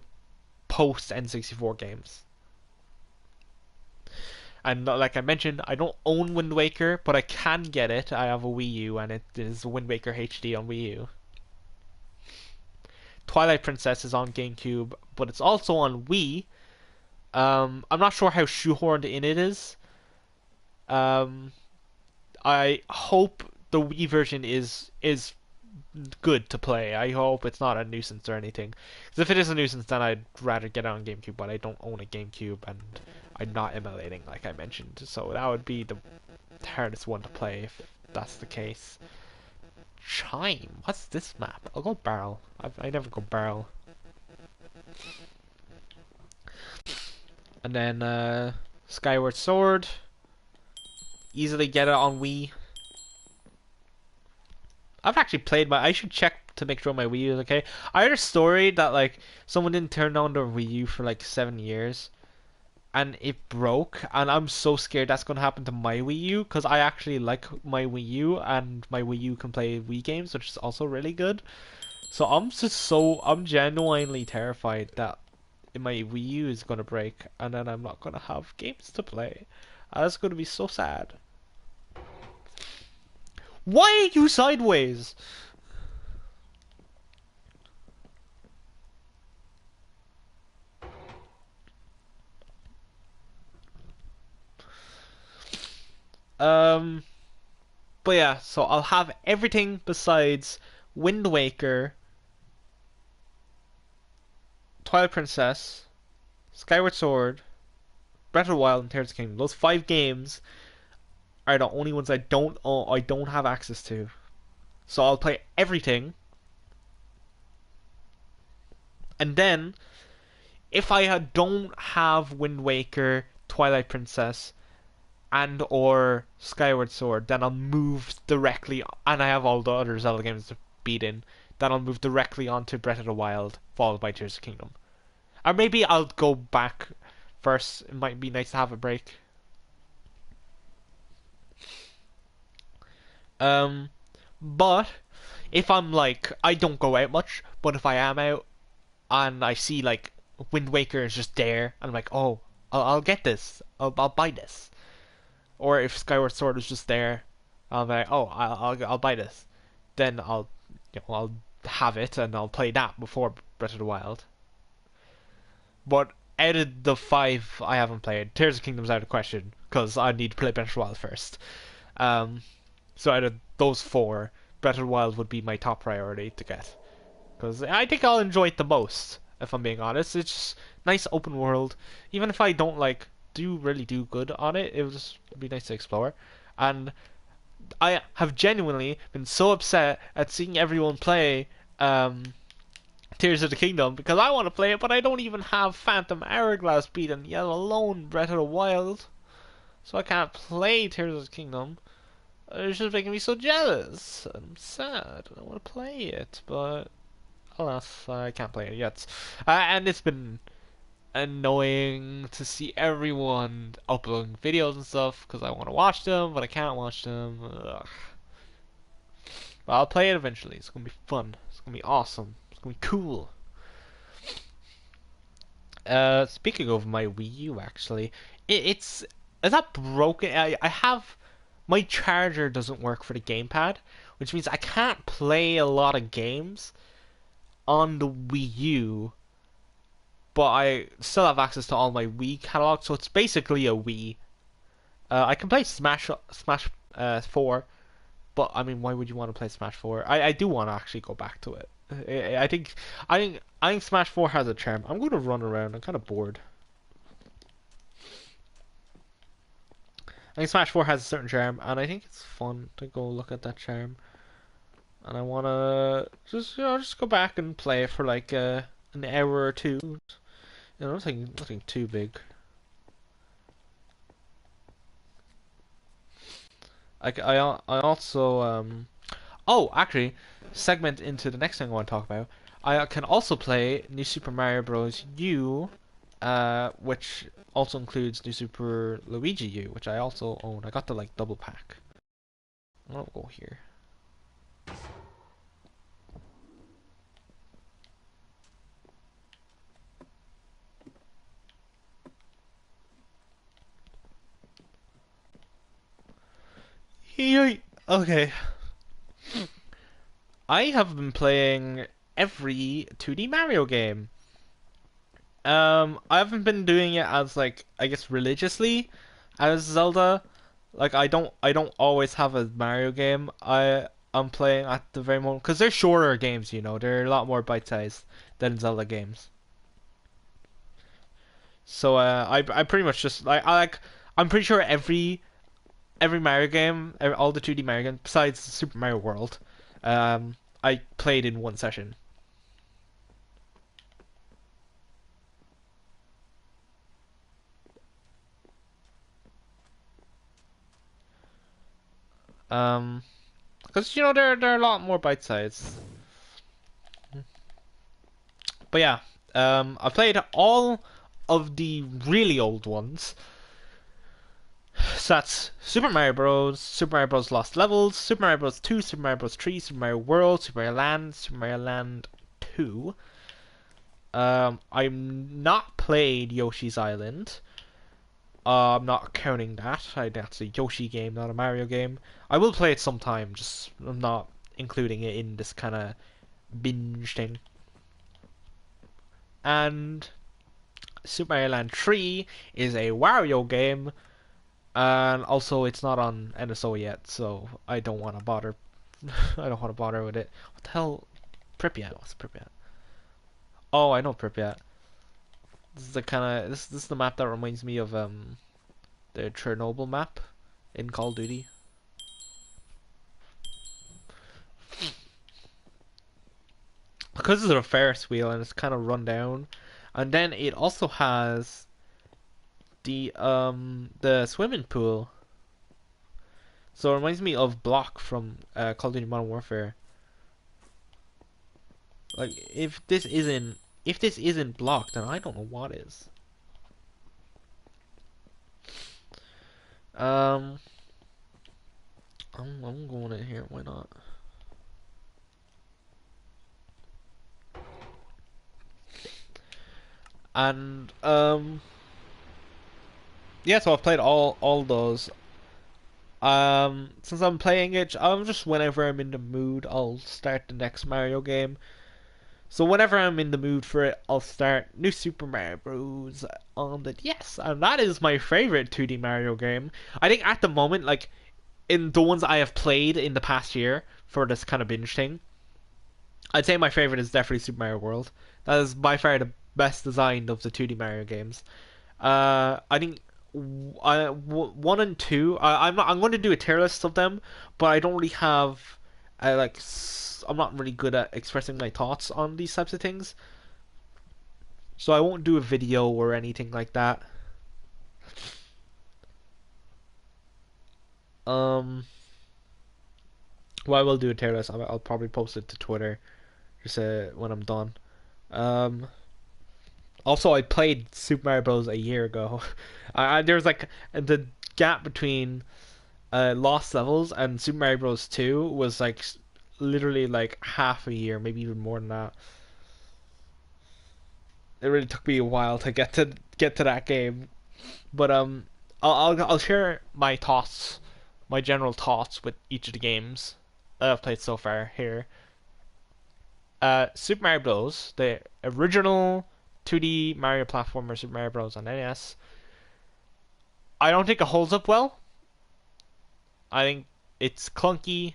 post N64 games. And like I mentioned, I don't own Wind Waker, but I can get it. I have a Wii U, and it is Wind Waker HD on Wii U. Twilight Princess is on GameCube, but it's also on Wii. I'm not sure how shoehorned in it is. Um, I hope the Wii version is good to play. I hope it's not a nuisance or anything. Because if it is a nuisance, then I'd rather get it on GameCube. But I don't own a GameCube, and I'm not emulating, like I mentioned. So that would be the hardest one to play if that's the case. Chime. What's this map? I'll go barrel. I never go barrel. And then Skyward Sword. Easily get it on Wii. I've actually played I should check to make sure my Wii U is okay. I heard a story that like someone didn't turn on their Wii U for like 7 years, and it broke. And I'm so scared that's gonna happen to my Wii U because I actually like my Wii U, and my Wii U can play Wii games, which is also really good. So I'm genuinely terrified that my Wii U is gonna break, and then I'm not gonna have games to play. That's gonna be so sad. Why are you sideways? Um, but yeah, so I'll have everything besides Wind Waker, Twilight Princess, Skyward Sword, Breath of the Wild, and Tears of the Kingdom. Those 5 games are the only ones I don't have access to. So I'll play everything, and then if I don't have Wind Waker, Twilight Princess, and or Skyward Sword, then I'll move directly, and I have all the other Zelda games to beat in. Then I'll move directly onto Breath of the Wild, followed by Tears of the Kingdom. Or maybe I'll go back first. It might be nice to have a break. But if I'm like, I don't go out much, but if I am out, and I see like Wind Waker is just there, and I'm like, oh, I'll get this. I'll buy this. Or if Skyward Sword is just there, I'll be like, oh, I'll buy this. Then I'll have it and I'll play that before Breath of the Wild. But out of the 5 I haven't played, Tears of the Kingdom's out of question because I need to play Breath of the Wild first. Um, so out of those 4, Breath of the Wild would be my top priority to get because I think I'll enjoy it the most. If I'm being honest, it's just nice open world. Even if I don't really do good on it, it would just be nice to explore. And I have genuinely been so upset at seeing everyone play Tears of the Kingdom because I want to play it, but I don't even have Phantom Hourglass beaten, yet alone Breath of the Wild. So I can't play Tears of the Kingdom. It's just making me so jealous. I'm sad. I want to play it, but alas, I can't play it yet. And it's been annoying to see everyone uploading videos and stuff because I want to watch them, but I can't watch them. Ugh. But I'll play it eventually. It's gonna be fun. It's gonna be awesome. It's gonna be cool. Speaking of my Wii U, actually, it's not broken. I have my charger doesn't work for the gamepad, which means I can't play a lot of games on the Wii U. But I still have access to all my Wii catalog, so it's basically a Wii. I can play Smash 4, but I mean, why would you want to play Smash 4? I do want to actually go back to it. I think Smash 4 has a charm. I'm going to run around. I'm kind of bored. I think Smash 4 has a certain charm, and I think it's fun to go look at that charm. And I want to just go back and play for like an hour or two. Nothing too big. I also oh, actually, segment into the next thing I want to talk about. I can also play New Super Mario Bros. U, which also includes New Super Luigi U, which I also own. I got the like double pack. I'll go here. Okay. I have been playing every 2D Mario game. I haven't been doing it as like I guess religiously as Zelda. Like I don't always have a Mario game I'm playing at the very moment because they're shorter games. They're a lot more bite-sized than Zelda games. So I pretty much just I'm pretty sure every Mario game, all the 2D Mario games besides Super Mario World, I played in one session. Um, because they're a lot more bite-sized. But yeah, I played all of the really old ones. So that's Super Mario Bros., Super Mario Bros. Lost Levels, Super Mario Bros. 2, Super Mario Bros. 3, Super Mario World, Super Mario Land, Super Mario Land 2. I'm not played Yoshi's Island. I'm not counting that. That's a Yoshi game, not a Mario game. I will play it sometime, just I'm not including it in this kind of binge thing. And Super Mario Land 3 is a Wario game, and also it's not on NSO yet, so I don't want to bother. I don't want to bother with it. What the hell? Pripyat? What's Pripyat? Oh, I know Pripyat. This is the map that reminds me of the Chernobyl map in Call of Duty. Because it's a Ferris wheel and it's kind of run down, and then it also has the swimming pool. So it reminds me of Block from Call of Duty Modern Warfare. Like if this isn't Block, then I don't know what is. Um, I'm going in here. Why not? And yeah, so I've played all those. Since I'm playing it, I'm just whenever I'm in the mood, I'll start the next Mario game. So whenever I'm in the mood for it, I'll start New Super Mario Bros. On the DS, and that is my favorite 2D Mario game. I think at the moment, like in the ones I have played in the past year for this kind of binge thing, I'd say my favorite is definitely Super Mario World. That is by far the best designed of the 2D Mario games. I think one and two. I'm not. I'm going to do a tier list of them, but I don't really have. I'm not really good at expressing my thoughts on these types of things, so I won't do a video or anything like that. Um, well, I will do a tier list. I'll probably post it to Twitter just when I'm done. Um, Also, I played Super Mario Bros. A year ago. There's like the gap between Lost Levels and Super Mario Bros. 2 was like literally like half a year, maybe even more than that. It really took me a while to get to that game, but I'll share my thoughts, my general thoughts with each of the games that I've played so far here. Super Mario Bros. The original 2D Mario platformer Super Mario Bros. On NES. I don't think it holds up well. I think it's clunky,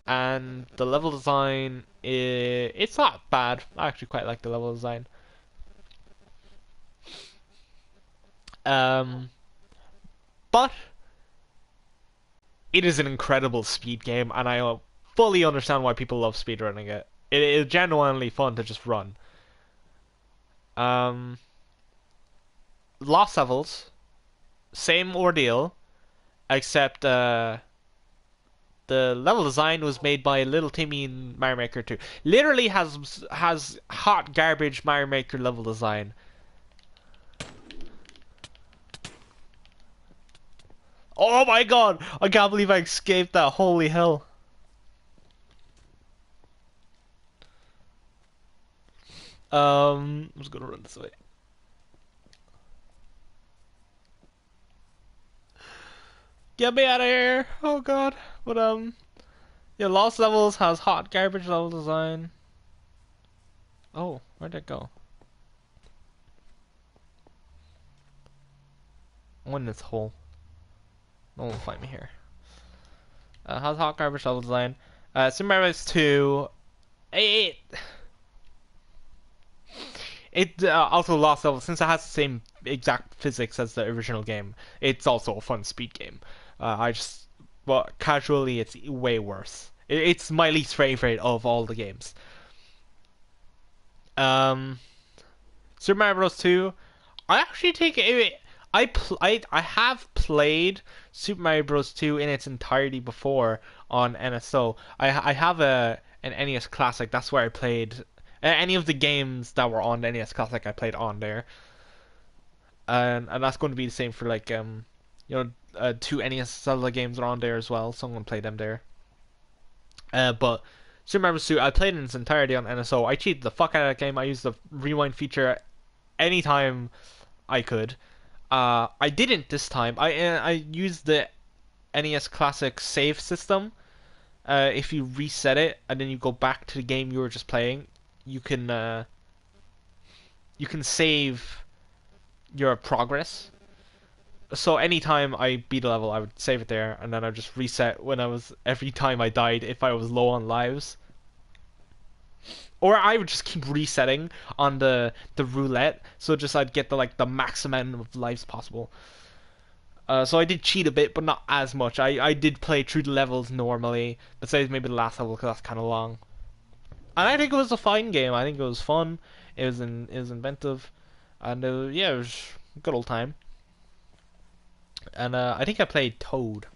and the level design it's not bad. I actually quite like the level design. Um, but it is an incredible speed game, and I fully understand why people love speedrunning it. It is genuinely fun to just run. Um, Lost Levels, same ordeal, except the level design was made by Little Timmy in Mario Maker 2. Literally has hot garbage Mario Maker level design. Oh my god! I can't believe I escaped that. Holy hell. I'm just gonna run this way. Get me out of here! Oh god. But yeah, Lost Levels has hot garbage level design. Oh, where'd it go? I'm in this hole. No one will find me here. Has hot garbage level design. Super Mario Bros. 2. It, it also Lost Levels, since it has the same exact physics as the original game. It's also a fun speed game. Well, casually, it's way worse. It's my least favorite of all the games. Um, Super Mario Bros. 2. I actually think I have played Super Mario Bros. 2 in its entirety before on NSO. I have an NES Classic. That's where I played any of the games that were on the NES Classic. I played on there, and that's going to be the same for like two NES Zelda games are on there as well. So I'm going to play them there. But Super Mario Bros. 2, I played in its entirety on NSO. I cheated the fuck out of that game. I used the rewind feature anytime I could. I didn't this time. I used the NES Classic save system. If you reset it and then you go back to the game you were just playing, you can save your progress. So anytime I beat a level, I would save it there, and then I would just reset when I was every time I died if I was low on lives. Or I would just keep resetting on the roulette, so just I'd get the max amount of lives possible. So I did cheat a bit, but not as much. I did play through the levels normally, besides maybe the last level because that's kind of long. And I think it was a fine game. I think it was fun. It was inventive, and yeah, it was a good old time. And I think I played Toad.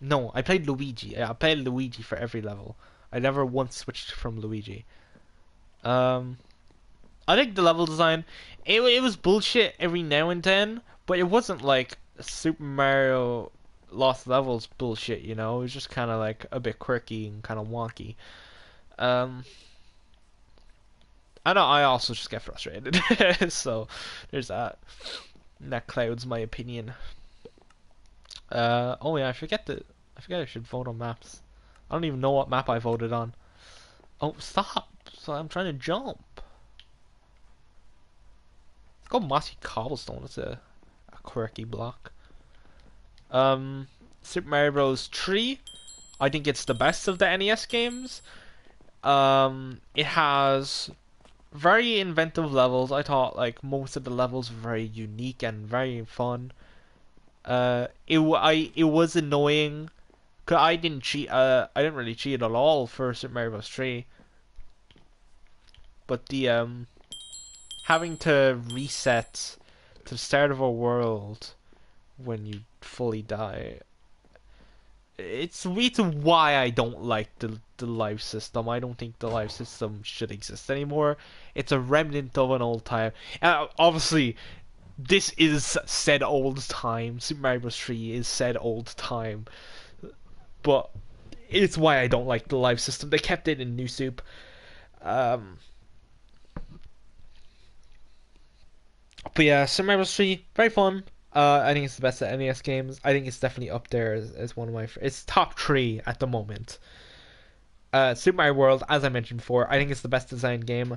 No, I played Luigi. Yeah, I played Luigi for every level. I never once switched from Luigi. Um, I think the level design, it was bullshit every now and then, but it wasn't like Super Mario Lost Levels bullshit, you know? It was just kind of like a bit quirky and kind of wonky. Um, I know I also just get frustrated. So there's that. That clouds my opinion. Oh yeah, I forget I should vote on maps. I don't even know what map I voted on. Oh, stop! So I'm trying to jump. Let's go Mossy Cobblestone. It's a quirky block. Super Mario Bros. 3. I think it's the best of the NES games. It has very inventive levels. I thought like most of the levels were very unique and very fun. It was annoying. 'Cause I didn't cheat. I didn't really cheat at all for Super Mario Bros. 3. But the having to reset to the start of a world when you fully die. It's the reason why I don't like the life system. I don't think the life system should exist anymore. It's a remnant of an old time. Obviously, this is said old time. Super Mario Bros. 3 is said old time. But it's why I don't like the life system. They kept it in New Soup. Um, but yeah, Super Mario Bros. 3, very fun. I think it's the best of NES games. I think it's definitely up there as one of my. It's top three at the moment. Super Mario World, as I mentioned before, I think it's the best designed game.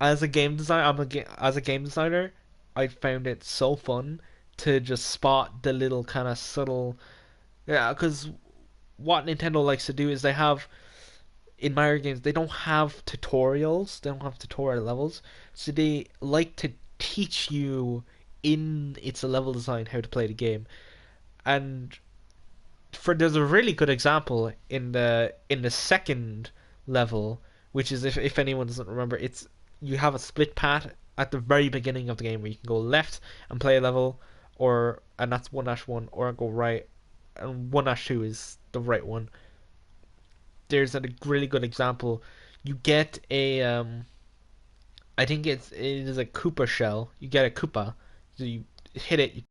As a game designer, as a game designer, I found it so fun to just spot the little kind of subtle. Yeah, because what Nintendo likes to do is they have in Mario games they don't have tutorials, they don't have tutorial levels, so they like to teach you in its level design how to play the game. And for there's a really good example in the second level, which is if anyone doesn't remember, it's you have a split path at the very beginning of the game where you can go left and play a level, or and that's 1-1, or go right, and 1-2 is the right one. There's a really good example. You get a I think it is a Koopa shell. You get a Koopa, so you hit it,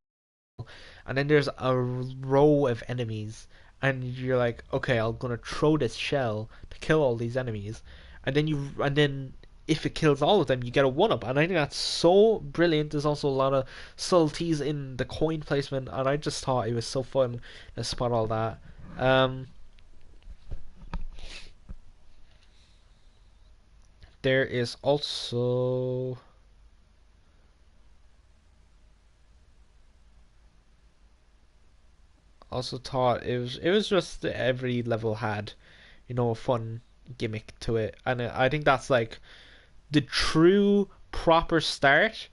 and then there's a row of enemies, and you're like, okay, I'm gonna throw this shell to kill all these enemies, and then if it kills all of them, you get a 1-up, and I think that's so brilliant. There's also a lot of subtleties in the coin placement, and I just thought it was so fun to spot all that. Um, there is also thought it was just every level had, a fun gimmick to it, and I think that's like the true proper start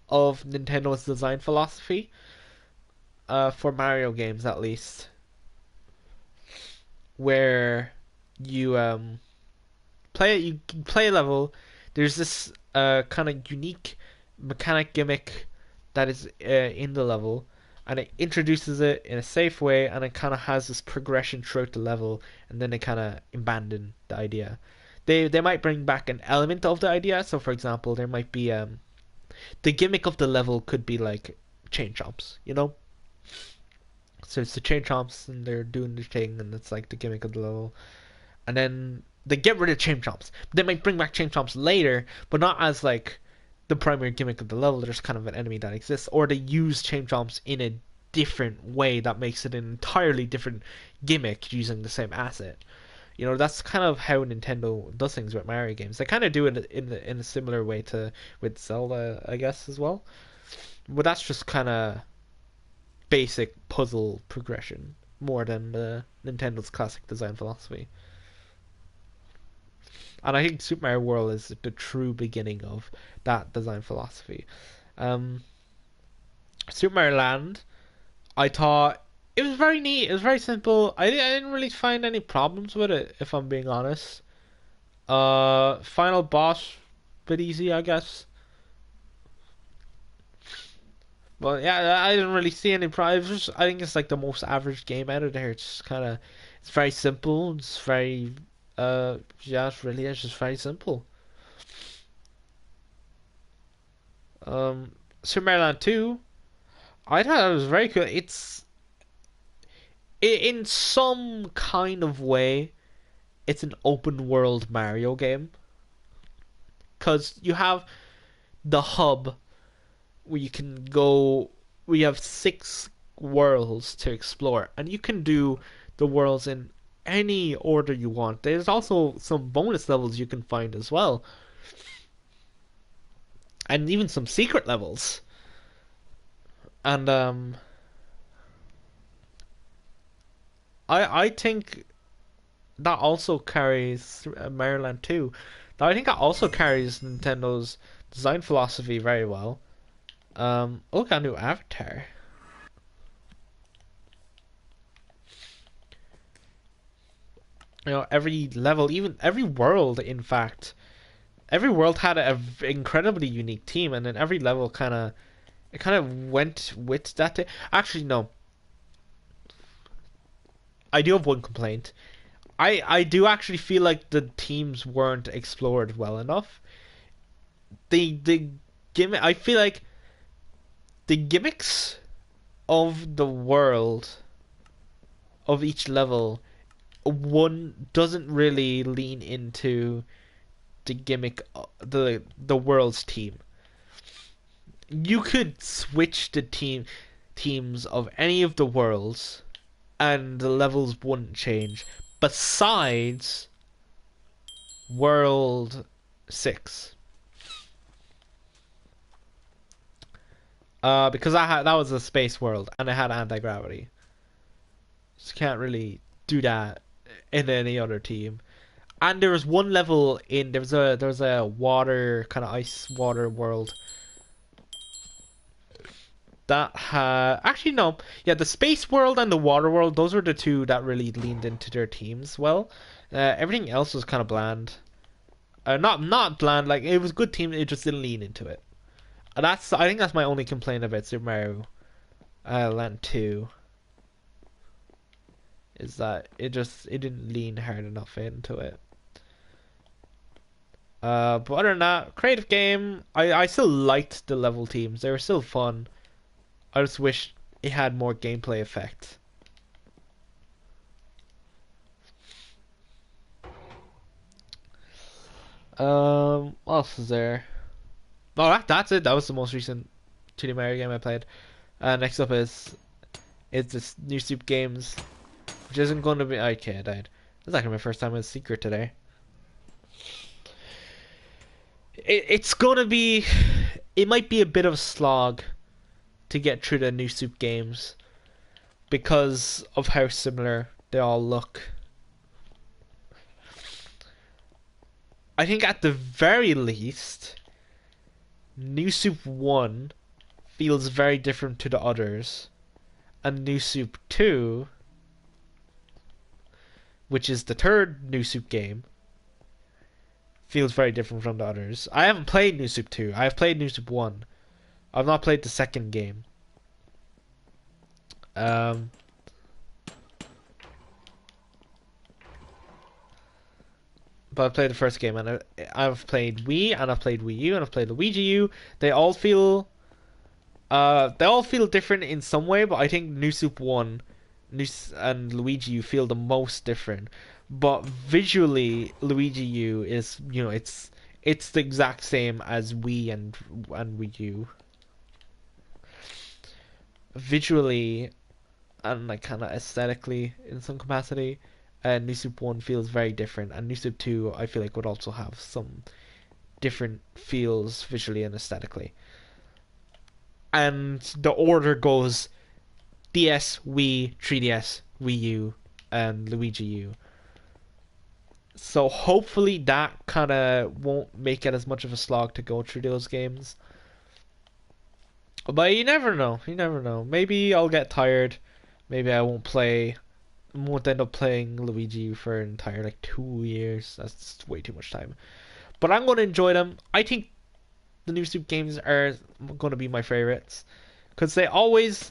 of Nintendo's design philosophy, for Mario games at least, where you you play a level. There's this kind of unique mechanic gimmick that is in the level, and it introduces it in a safe way, and it kind of has this progression throughout the level, and then they kind of abandon the idea. They might bring back an element of the idea. So, for example, there might be the gimmick of the level could be like chain chomps, So it's the chain chomps, and they're doing the thing, and it's like the gimmick of the level. And then they get rid of chain chomps. They might bring back chain chomps later, but not as like the primary gimmick of the level. There's kind of an enemy that exists, or they use chain chomps in a different way that makes it an entirely different gimmick using the same asset. That's kind of how Nintendo does things with Mario games. They kind of do it in a similar way to with Zelda, I guess, as well. But that's just kind of basic puzzle progression more than Nintendo's classic design philosophy. And I think Super Mario World is the true beginning of that design philosophy. Um, Super Mario Land, I thought it was very neat. It was very simple. I didn't really find any problems with it, if I'm being honest. Final boss, bit easy, I guess. But yeah, I didn't really see any problems. I think it's like the most average game out of there. It's very simple. It's very, yeah, it's just very simple. Um, Super Mario Land 2, I thought it was very cool. In some kind of way, it's an open world Mario game. because you have the hub where you can go. We have 6 worlds to explore, and you can do the worlds in any order you want. There's also some bonus levels you can find as well, and even some secret levels. And I think that also carries Maryland too. Now I think that also carries Nintendo's design philosophy very well. Look at new avatar. You know, every level, even every world, in fact, every world had a incredibly unique team, and then every level kind of went with that. Actually, no, I do have one complaint. I do actually feel like the teams weren't explored well enough. The gimmick. I feel like the gimmicks of the world of each level, one doesn't really lean into the gimmick, the world's team. You could switch the teams of any of the worlds, and the levels wouldn't change. Besides World 6. Because that was a space world and it had anti-gravity. So you can't really do that in any other team. And there was one level in there was a water kind of ice water world that had actually no, yeah, the space world and the water world, those were the two that really leaned into their teams well. Everything else was kind of bland. Not bland, like it was good team, it just didn't lean into it. I think that's my only complaint about Super Mario Land 2, is that it didn't lean hard enough into it. But other than that, creative game. I still liked the level teams. They were still fun. I just wish it had more gameplay effect. What else is there? Oh, that's it. That was the most recent 2D Mario game I played. Next up is this new Soup Games, which isn't going to be. Okay, I died. This is actually my first time in Secret today. It's gonna be. It might be a bit of a slog to get through the new Soup Games because of how similar they all look. I think at the very least, New Soup 1 feels very different to the others, and New Soup 2, which is the third New Soup game, feels very different from the others. I haven't played New Soup 2. I've played New Soup 1. I've not played the second game. But I've played the first game, and I've played Wii, and I've played Wii U, and I've played Luigi U. They all feel different in some way, but I think New Soup 1 and Luigi U feel the most different. But visually, Luigi U is, it's the exact same as Wii and Wii U. Visually and like kind of aesthetically in some capacity, and New Soup 1 feels very different, and New Soup 2 I feel like would also have some different feels visually and aesthetically. And the order goes DS, Wii, 3DS, Wii U, and Luigi U. So hopefully that kind of won't make it as much of a slog to go through those games. But you never know. You never know. Maybe I'll get tired. Maybe I won't end up playing Luigi for an entire like 2 years. That's way too much time. But I'm going to enjoy them. I think the new Soup games are going to be my favorites, because they always,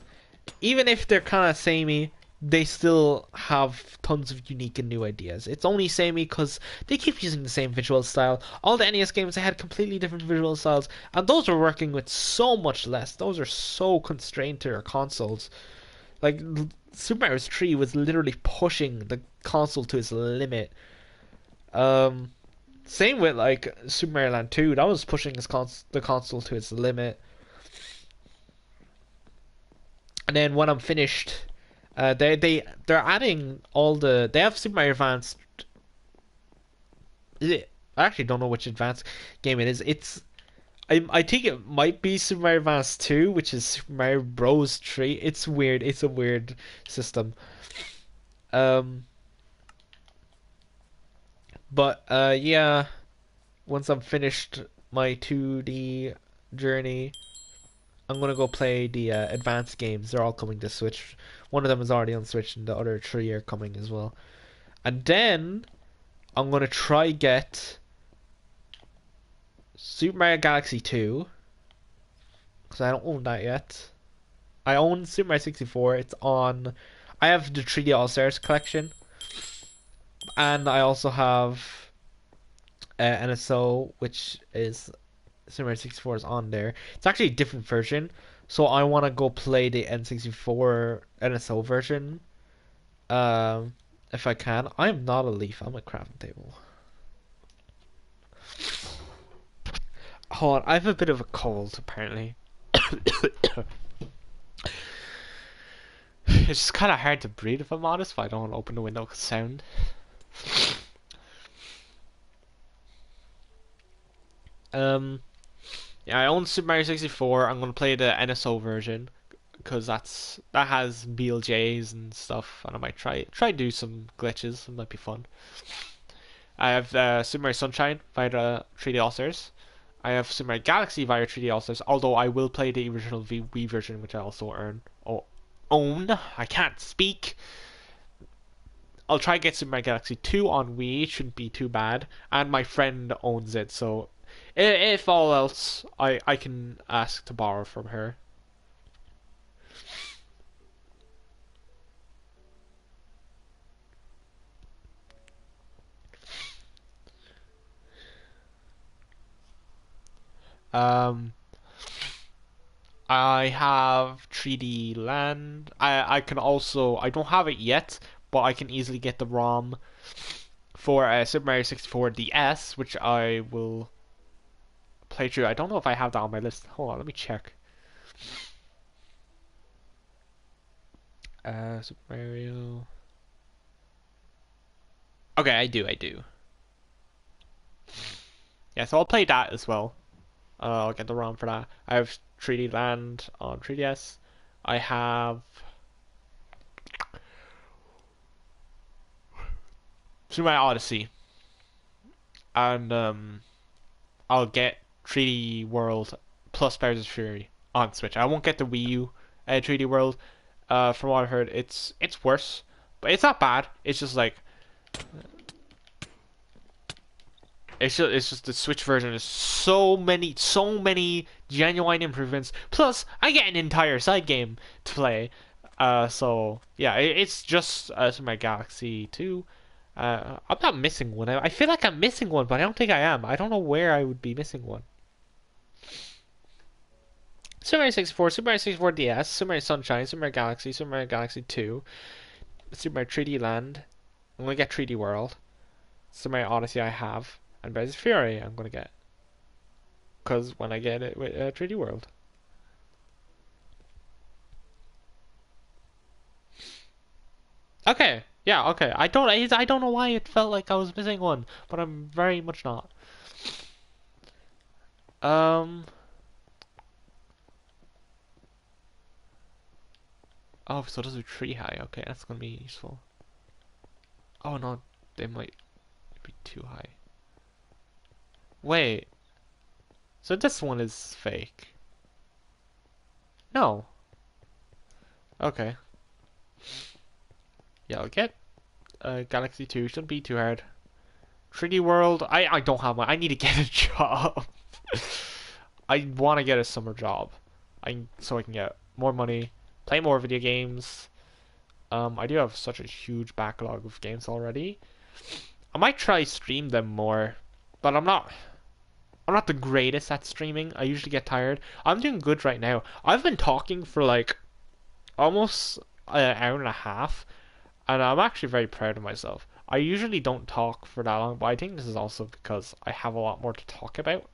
even if they're kind of samey, they still have tons of unique and new ideas. It's only samey because they keep using the same visual style. All the NES games, they had completely different visual styles, and those are working with so much less. Those are so constrained to their consoles. Like Super Mario 3 was literally pushing the console to its limit. Same with like Super Mario Land 2. That was pushing the console to its limit. And then when I'm finished, they're adding all the. They have Super Mario Advance. I actually don't know which advanced game it is. I think it might be Super Mario Advance 2, which is Super Mario Bros. 3. It's weird. It's a weird system. Um, but yeah. Once I'm finished my 2D journey, I'm gonna go play the advanced games. They're all coming to Switch. One of them is already on Switch, and the other three are coming as well. And then I'm gonna try get Super Mario Galaxy 2 because I don't own that yet. I own Super Mario 64. It's on. I have the 3D All Stars collection, and I also have NSO, which is Super Mario 64 is on there. It's actually a different version, so I want to go play the N64 NSO version. If I can. I am not a leaf. I'm a crafting table. Hold on, I have a bit of a cold apparently. It's just kind of hard to breathe if I'm honest, but I don't want to open the window because sound. Yeah, I own Super Mario 64. I'm gonna play the NSO version because that has BLJs and stuff, and I might try do some glitches. It might be fun. I have Super Mario Sunshine via the 3D All Stars. I have Super Mario Galaxy via 3D All Stars. Although I will play the original Wii version, which I also own. I can't speak. I'll try and get Super Mario Galaxy 2 on Wii. It shouldn't be too bad. And my friend owns it, so if all else, I can ask to borrow from her. Um, I have 3D Land. I can also I don't have it yet, but I can easily get the ROM for Super Mario 64 DS, which I will play through. I don't know if I have that on my list. Hold on, let me check. Super Mario. Okay, I do. Yeah, so I'll play that as well. I'll get the ROM for that. I have 3D Land on 3DS. I have Super Mario Odyssey, and I'll get 3D World plus Bowser's Fury on Switch. I won't get the Wii U 3D World. From what I've heard, it's worse, but it's not bad. It's just like it's just the Switch version is so many genuine improvements. Plus, I get an entire side game to play. So yeah, it's just Super Mario Galaxy 2. I'm not missing one. I feel like I'm missing one, but I don't think I am. I don't know where I would be missing one. Super Mario 64, Super Mario 64 DS, Super Mario Sunshine, Super Mario Galaxy, Super Mario Galaxy 2, Super Mario 3D Land. I'm gonna get 3D World. Super Mario Odyssey I have, and Bowser's Fury I'm gonna get. Because when I get it with 3D World. Okay, yeah, okay. I don't know why it felt like I was missing one, but I'm very much not. Um. Oh, so those are tree high. Okay, that's gonna be useful. Oh no, they might be too high. Wait. So this one is fake. No. Okay. Yeah, I'll get Galaxy 2. Shouldn't be too hard. 3D World. I don't have one. I need to get a job. I want to get a summer job. So I can get more money, play more video games. I do have such a huge backlog of games already. I might try stream them more, but I'm not the greatest at streaming. I usually get tired. I'm doing good right now. I've been talking for like almost an hour and a half, and I'm actually very proud of myself. I usually don't talk for that long, but I think this is also because I have a lot more to talk about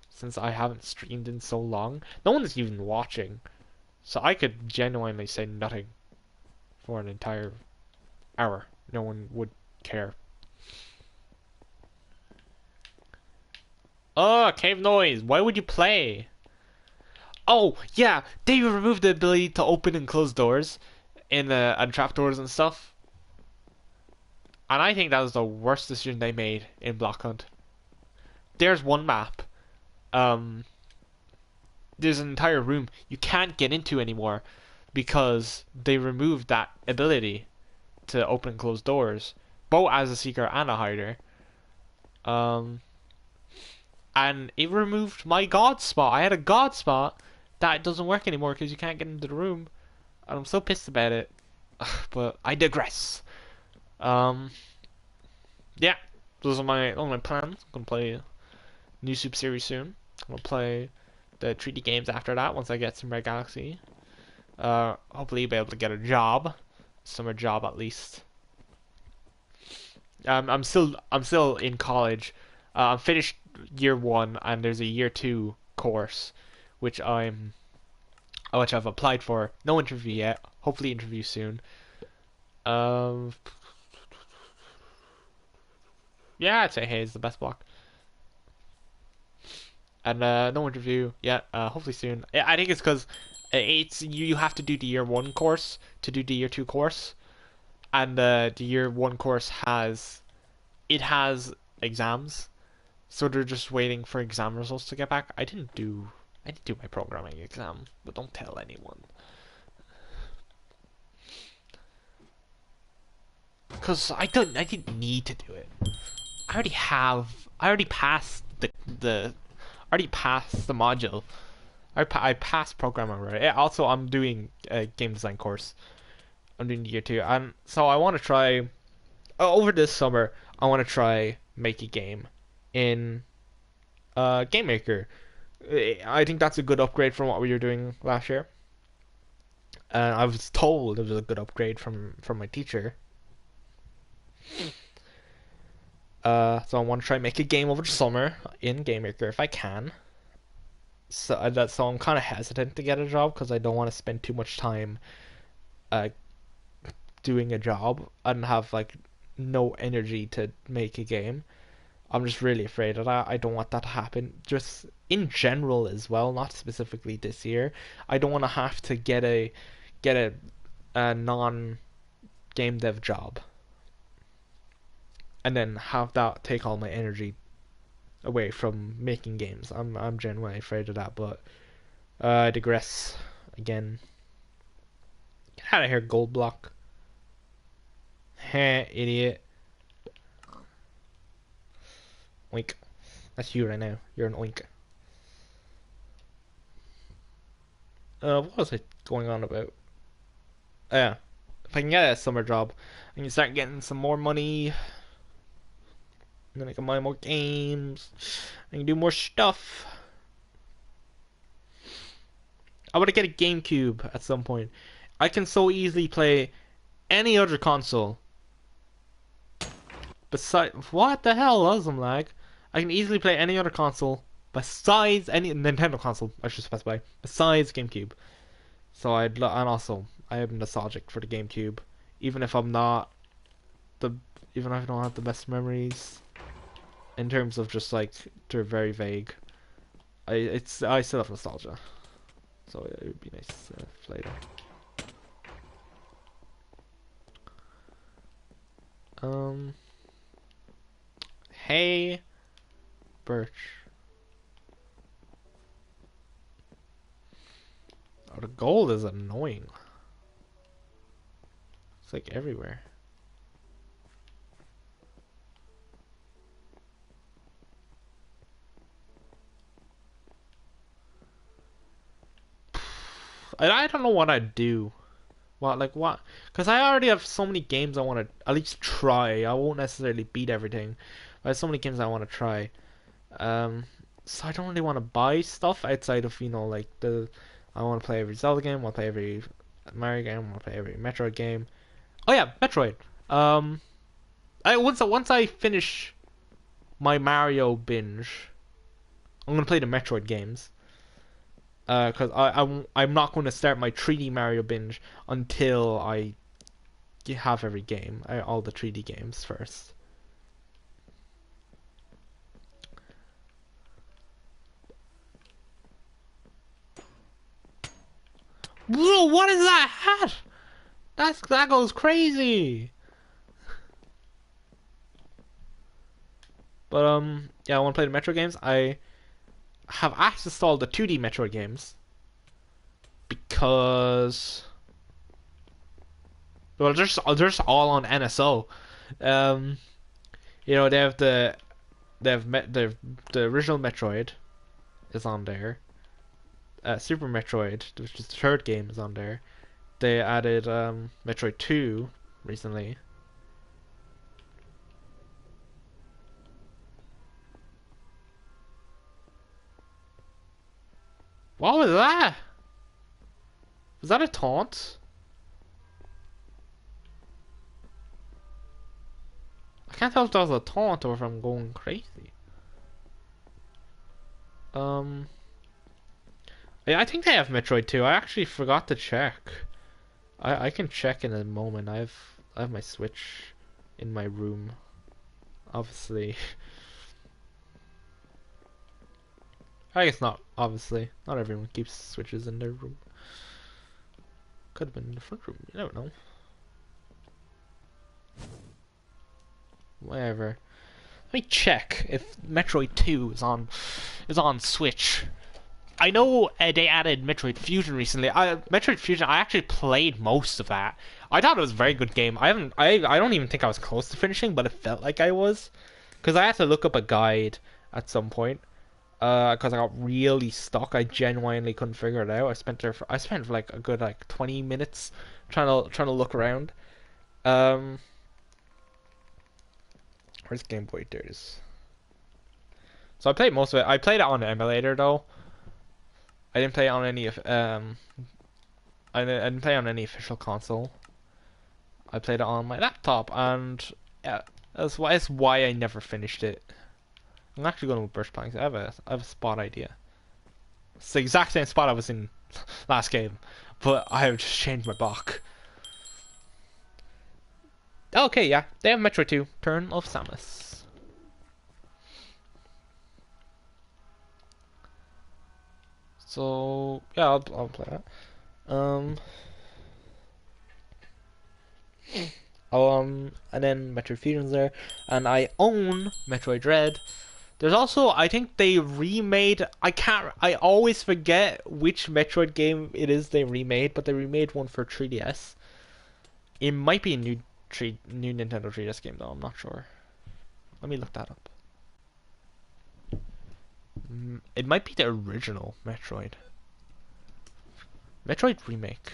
since I haven't streamed in so long. No one's even watching, so I could genuinely say nothing for an entire hour. No one would care. Oh, cave noise. Why would you play? Oh, yeah, they removed the ability to open and close doors in and trapdoors and stuff. And I think that was the worst decision they made in Block Hunt. There's one map. Um, there's an entire room you can't get into anymore because they removed that ability to open and close doors, both as a seeker and a hider. Um, and it removed my god spot. I had a god spot that doesn't work anymore because you can't get into the room, and I'm so pissed about it. But I digress. Um, yeah, those are my plans. I'm gonna play new Super Series soon. I'm gonna play the 3D games after that once I get some Red Galaxy. Hopefully be able to get a job, summer job at least. I'm still in college. I'm finished year one, and there's a year two course, which I've applied for. No interview yet. Hopefully interview soon. Um, yeah, I'd say Hay is the best block. And no interview yet. Hopefully soon. I think it's because it's you have to do the year one course to do the year two course, and the year one course has exams, so they're just waiting for exam results to get back. I didn't do my programming exam, but don't tell anyone. Cause I didn't need to do it. I already passed the module. I passed programming already. Also, I'm doing a game design course. I'm doing year two, and so I want to try over this summer. I want to try make a game in Game Maker. I think that's a good upgrade from what we were doing last year. And I was told it was a good upgrade from my teacher. So I want to try and make a game over the summer in Game Maker if I can. So I'm kind of hesitant to get a job because I don't want to spend too much time uh, doing a job and have like no energy to make a game. I'm just really afraid of that. I don't want that to happen. Just in general as well, not specifically this year. I don't want to have to get a non game dev job and then have that take all my energy away from making games. I'm genuinely afraid of that, but I digress again. Get out of here, gold block. Heh, idiot. Oink. That's you right now. You're an oink. What was I going on about? Yeah. If I can get a summer job, I can start getting some more money. And then I can buy more games. I can do more stuff. I want to get a GameCube at some point. I can so easily play any other console. Besides, what the hell was some lag? I can easily play any other console besides any Nintendo console. I should specify besides GameCube. So and also I am nostalgic for the GameCube, even if I'm not even if I don't have the best memories. In terms of just like they're very vague. I still have nostalgia, so it would be nice later. Hey, Birch. Oh, the gold is annoying. It's like everywhere. I don't know what I'd do. What? Because I already have so many games I want to at least try. I won't necessarily beat everything. But there's so many games I want to try. So I don't really want to buy stuff outside of like I want to play every Zelda game. I want to play every Mario game. I want to play every Metroid game. Oh yeah, Metroid. Once I finish my Mario binge, I'm gonna play the Metroid games. Because I'm not going to start my 3D Mario binge until I have every game, all the 3D games first. Whoa! What is that hat? That goes crazy. But yeah, I want to play the Metroid games. I have actually installed the 2D Metroid games because well, they're just all on NSO. Um, you know, the original Metroid is on there. Super Metroid, which is the third game, is on there. They added Metroid 2 recently. What was that? Was that a taunt? I can't tell if that was a taunt or if I'm going crazy. Yeah, I think they have Metroid 2. I actually forgot to check. I can check in a moment. I have my Switch in my room, obviously. I guess not. Obviously, not everyone keeps Switches in their room. Could have been in the front room. You don't know. Whatever. Let me check if Metroid 2 is on Switch. I know they added Metroid Fusion recently. Metroid Fusion, I actually played most of that. I thought it was a very good game. I don't even think I was close to finishing, but it felt like I was, because I had to look up a guide at some point. Because I got really stuck. I genuinely couldn't figure it out. I spent like a good like 20 minutes trying to look around. Where's Game Boy? There it is. So I played most of it. I played it on the emulator though. I didn't play it on any I didn't play it on any official console. I played it on my laptop, and yeah, that's why I never finished it. I'm actually going with Burst Planks. I have a spot idea. It's the exact same spot I was in last game, but I have just changed my block. Okay, yeah, they have Metroid 2, Turn of Samus. So yeah, I'll play that. And then Metroid Fusion's there, and I own Metroid Dread. There's also, I think they remade. I always forget which Metroid game it is they remade, but they remade one for 3DS. It might be a new Nintendo 3DS game though. I'm not sure. Let me look that up. It might be the original Metroid. Metroid remake.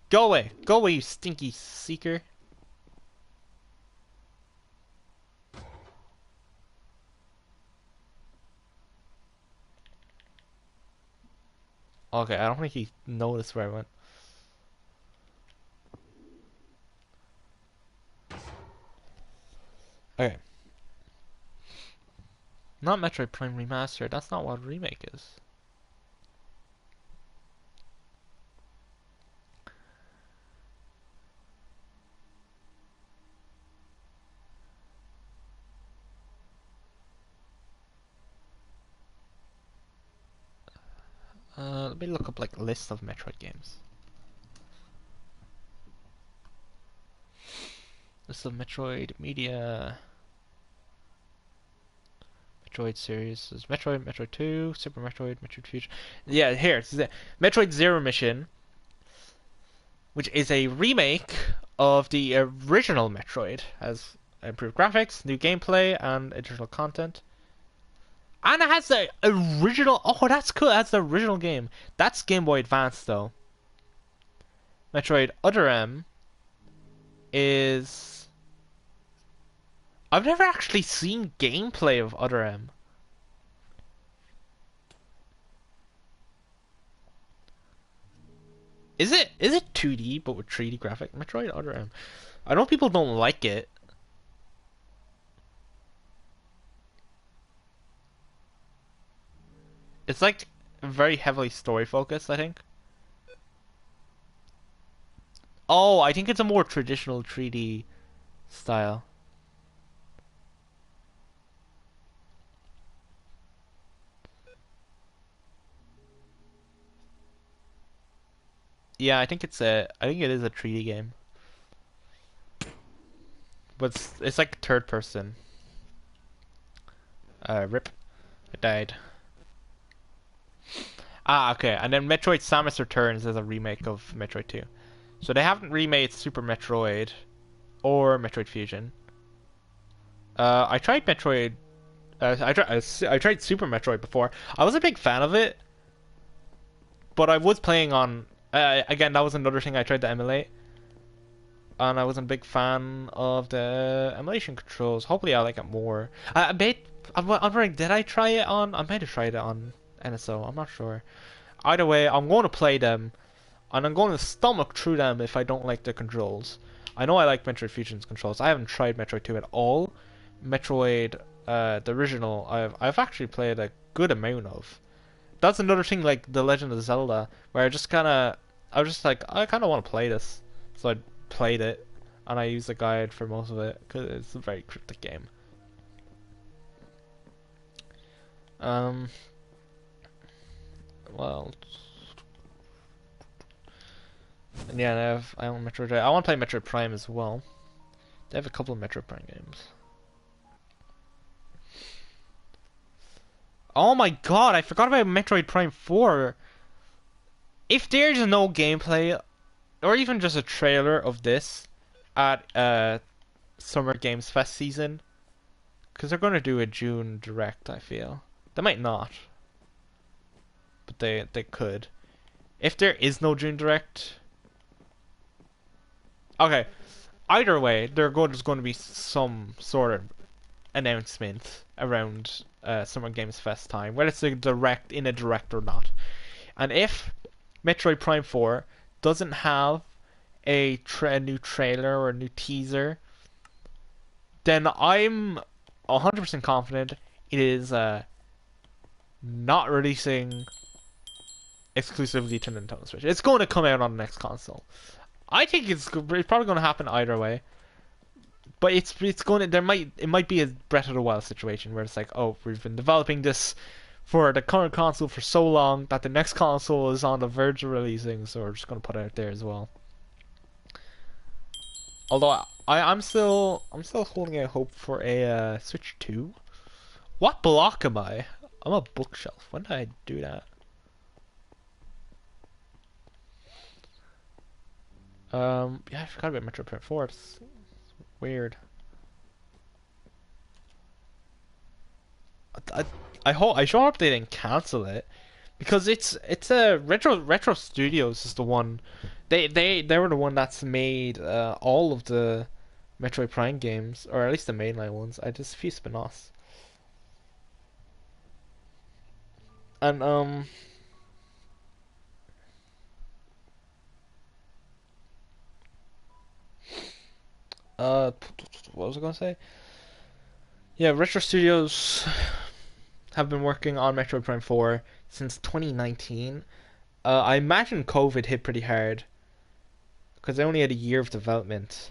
Go away, you stinky seeker. Okay, I don't think he noticed where I went. Okay. Not Metroid Prime Remastered. That's not what a remake is. Let me look up like a list of Metroid games. List of Metroid media. Metroid series. There's Metroid, Metroid 2, Super Metroid, Metroid Fusion. Yeah, here it's Metroid Zero Mission, which is a remake of the original Metroid, has improved graphics, new gameplay, and additional content. And it has the original. Oh, that's cool. That's the original game. That's Game Boy Advance, though. Metroid Other M is. I've never actually seen gameplay of Other M. Is it 2D but with 3D graphic? Metroid Other M. I know people don't like it. It's like very heavily story focused, I think. Oh, I think it's a more traditional 3D style. Yeah, I think it is a 3D game. But it's like third person. Rip. It died. Ah, okay. And then Metroid Samus Returns is a remake of Metroid 2. So they haven't remade Super Metroid or Metroid Fusion. I tried Metroid. I tried Super Metroid before. I was a big fan of it, but I was playing on. Again, that was another thing I tried to emulate, and I wasn't a big fan of the emulation controls. Hopefully, I like it more. I bet. I'm wondering, did I try it on? I might have tried it on NSO. I'm not sure. Either way, I'm going to play them, and I'm going to stomach through them if I don't like the controls. I know I like Metroid Fusion's controls. I haven't tried Metroid 2 at all. Metroid, the original, I've actually played a good amount of. That's another thing like The Legend of Zelda, where I was just like, I kind of want to play this, so I played it, and I used the guide for most of it because it's a very cryptic game. Um, well, and yeah, I own Metroid. I want to play Metroid Prime as well. They have a couple of Metroid Prime games. Oh my god, I forgot about Metroid Prime 4. If there's no gameplay, or even just a trailer of this at Summer Games Fest season, because they're going to do a June direct, I feel. They might not, but they could. If there is no June direct, okay. Either way, there's going to be some sort of announcement around Summer Games Fest time, whether it's in a direct or not. And if Metroid Prime 4 doesn't have a new trailer or a new teaser, then I'm 100% confident it is not releasing exclusively to Nintendo Switch. It's going to come out on the next console. I think it's probably going to happen either way. But it's going to it might be a Breath of the Wild situation where it's like, oh, we've been developing this for the current console for so long that the next console is on the verge of releasing, so we're just going to put it out there as well. Although I'm still holding out hope for a Switch 2. What block am I? I'm a bookshelf. When did I do that? Yeah, I forgot about Metro Prime 4. It's weird. I, I sure hope they didn't cancel it because it's a Retro Studios is the one they were the one that's made all of the Metroid Prime games, or at least the mainline ones. I just a few spin-offs. And what was I gonna say? Yeah, Retro Studios have been working on Metroid Prime 4 since 2019. I imagine COVID hit pretty hard because they only had a year of development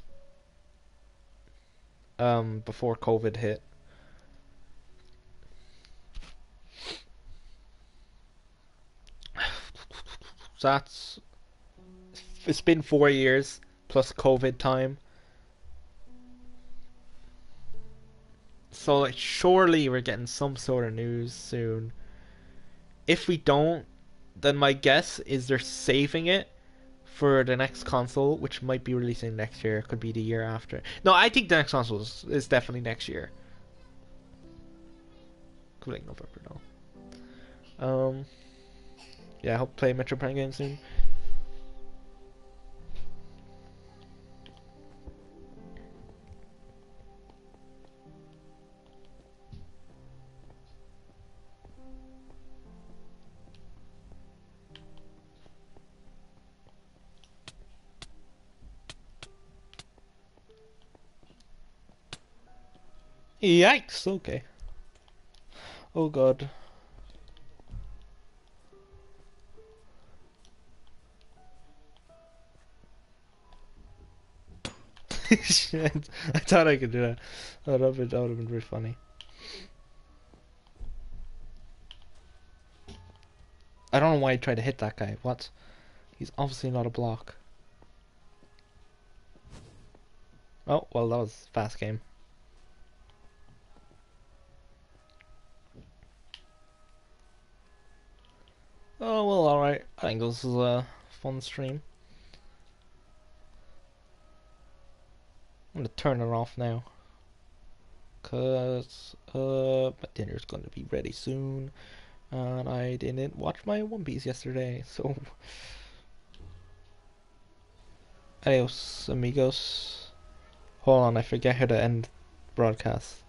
before COVID hit. So it's been 4 years plus COVID time. So like surely we're getting some sort of news soon. If we don't, then my guess is they're saving it for the next console, which might be releasing next year. Could be the year after. No, I think the next console is definitely next year. Could be like November now. Yeah, I hope to play Metro Prime game soon. Yikes! Okay. Oh god. Shit. I thought I could do that. That would have been very funny. I don't know why I tried to hit that guy. What? He's obviously not a block. Oh, well, that was a fast game. Oh, well, alright. I think this is a fun stream. I'm gonna turn it off now. Cause, my dinner's gonna be ready soon. And I didn't watch my One Piece yesterday, so... Adios, amigos. Hold on, I forget how to end broadcast.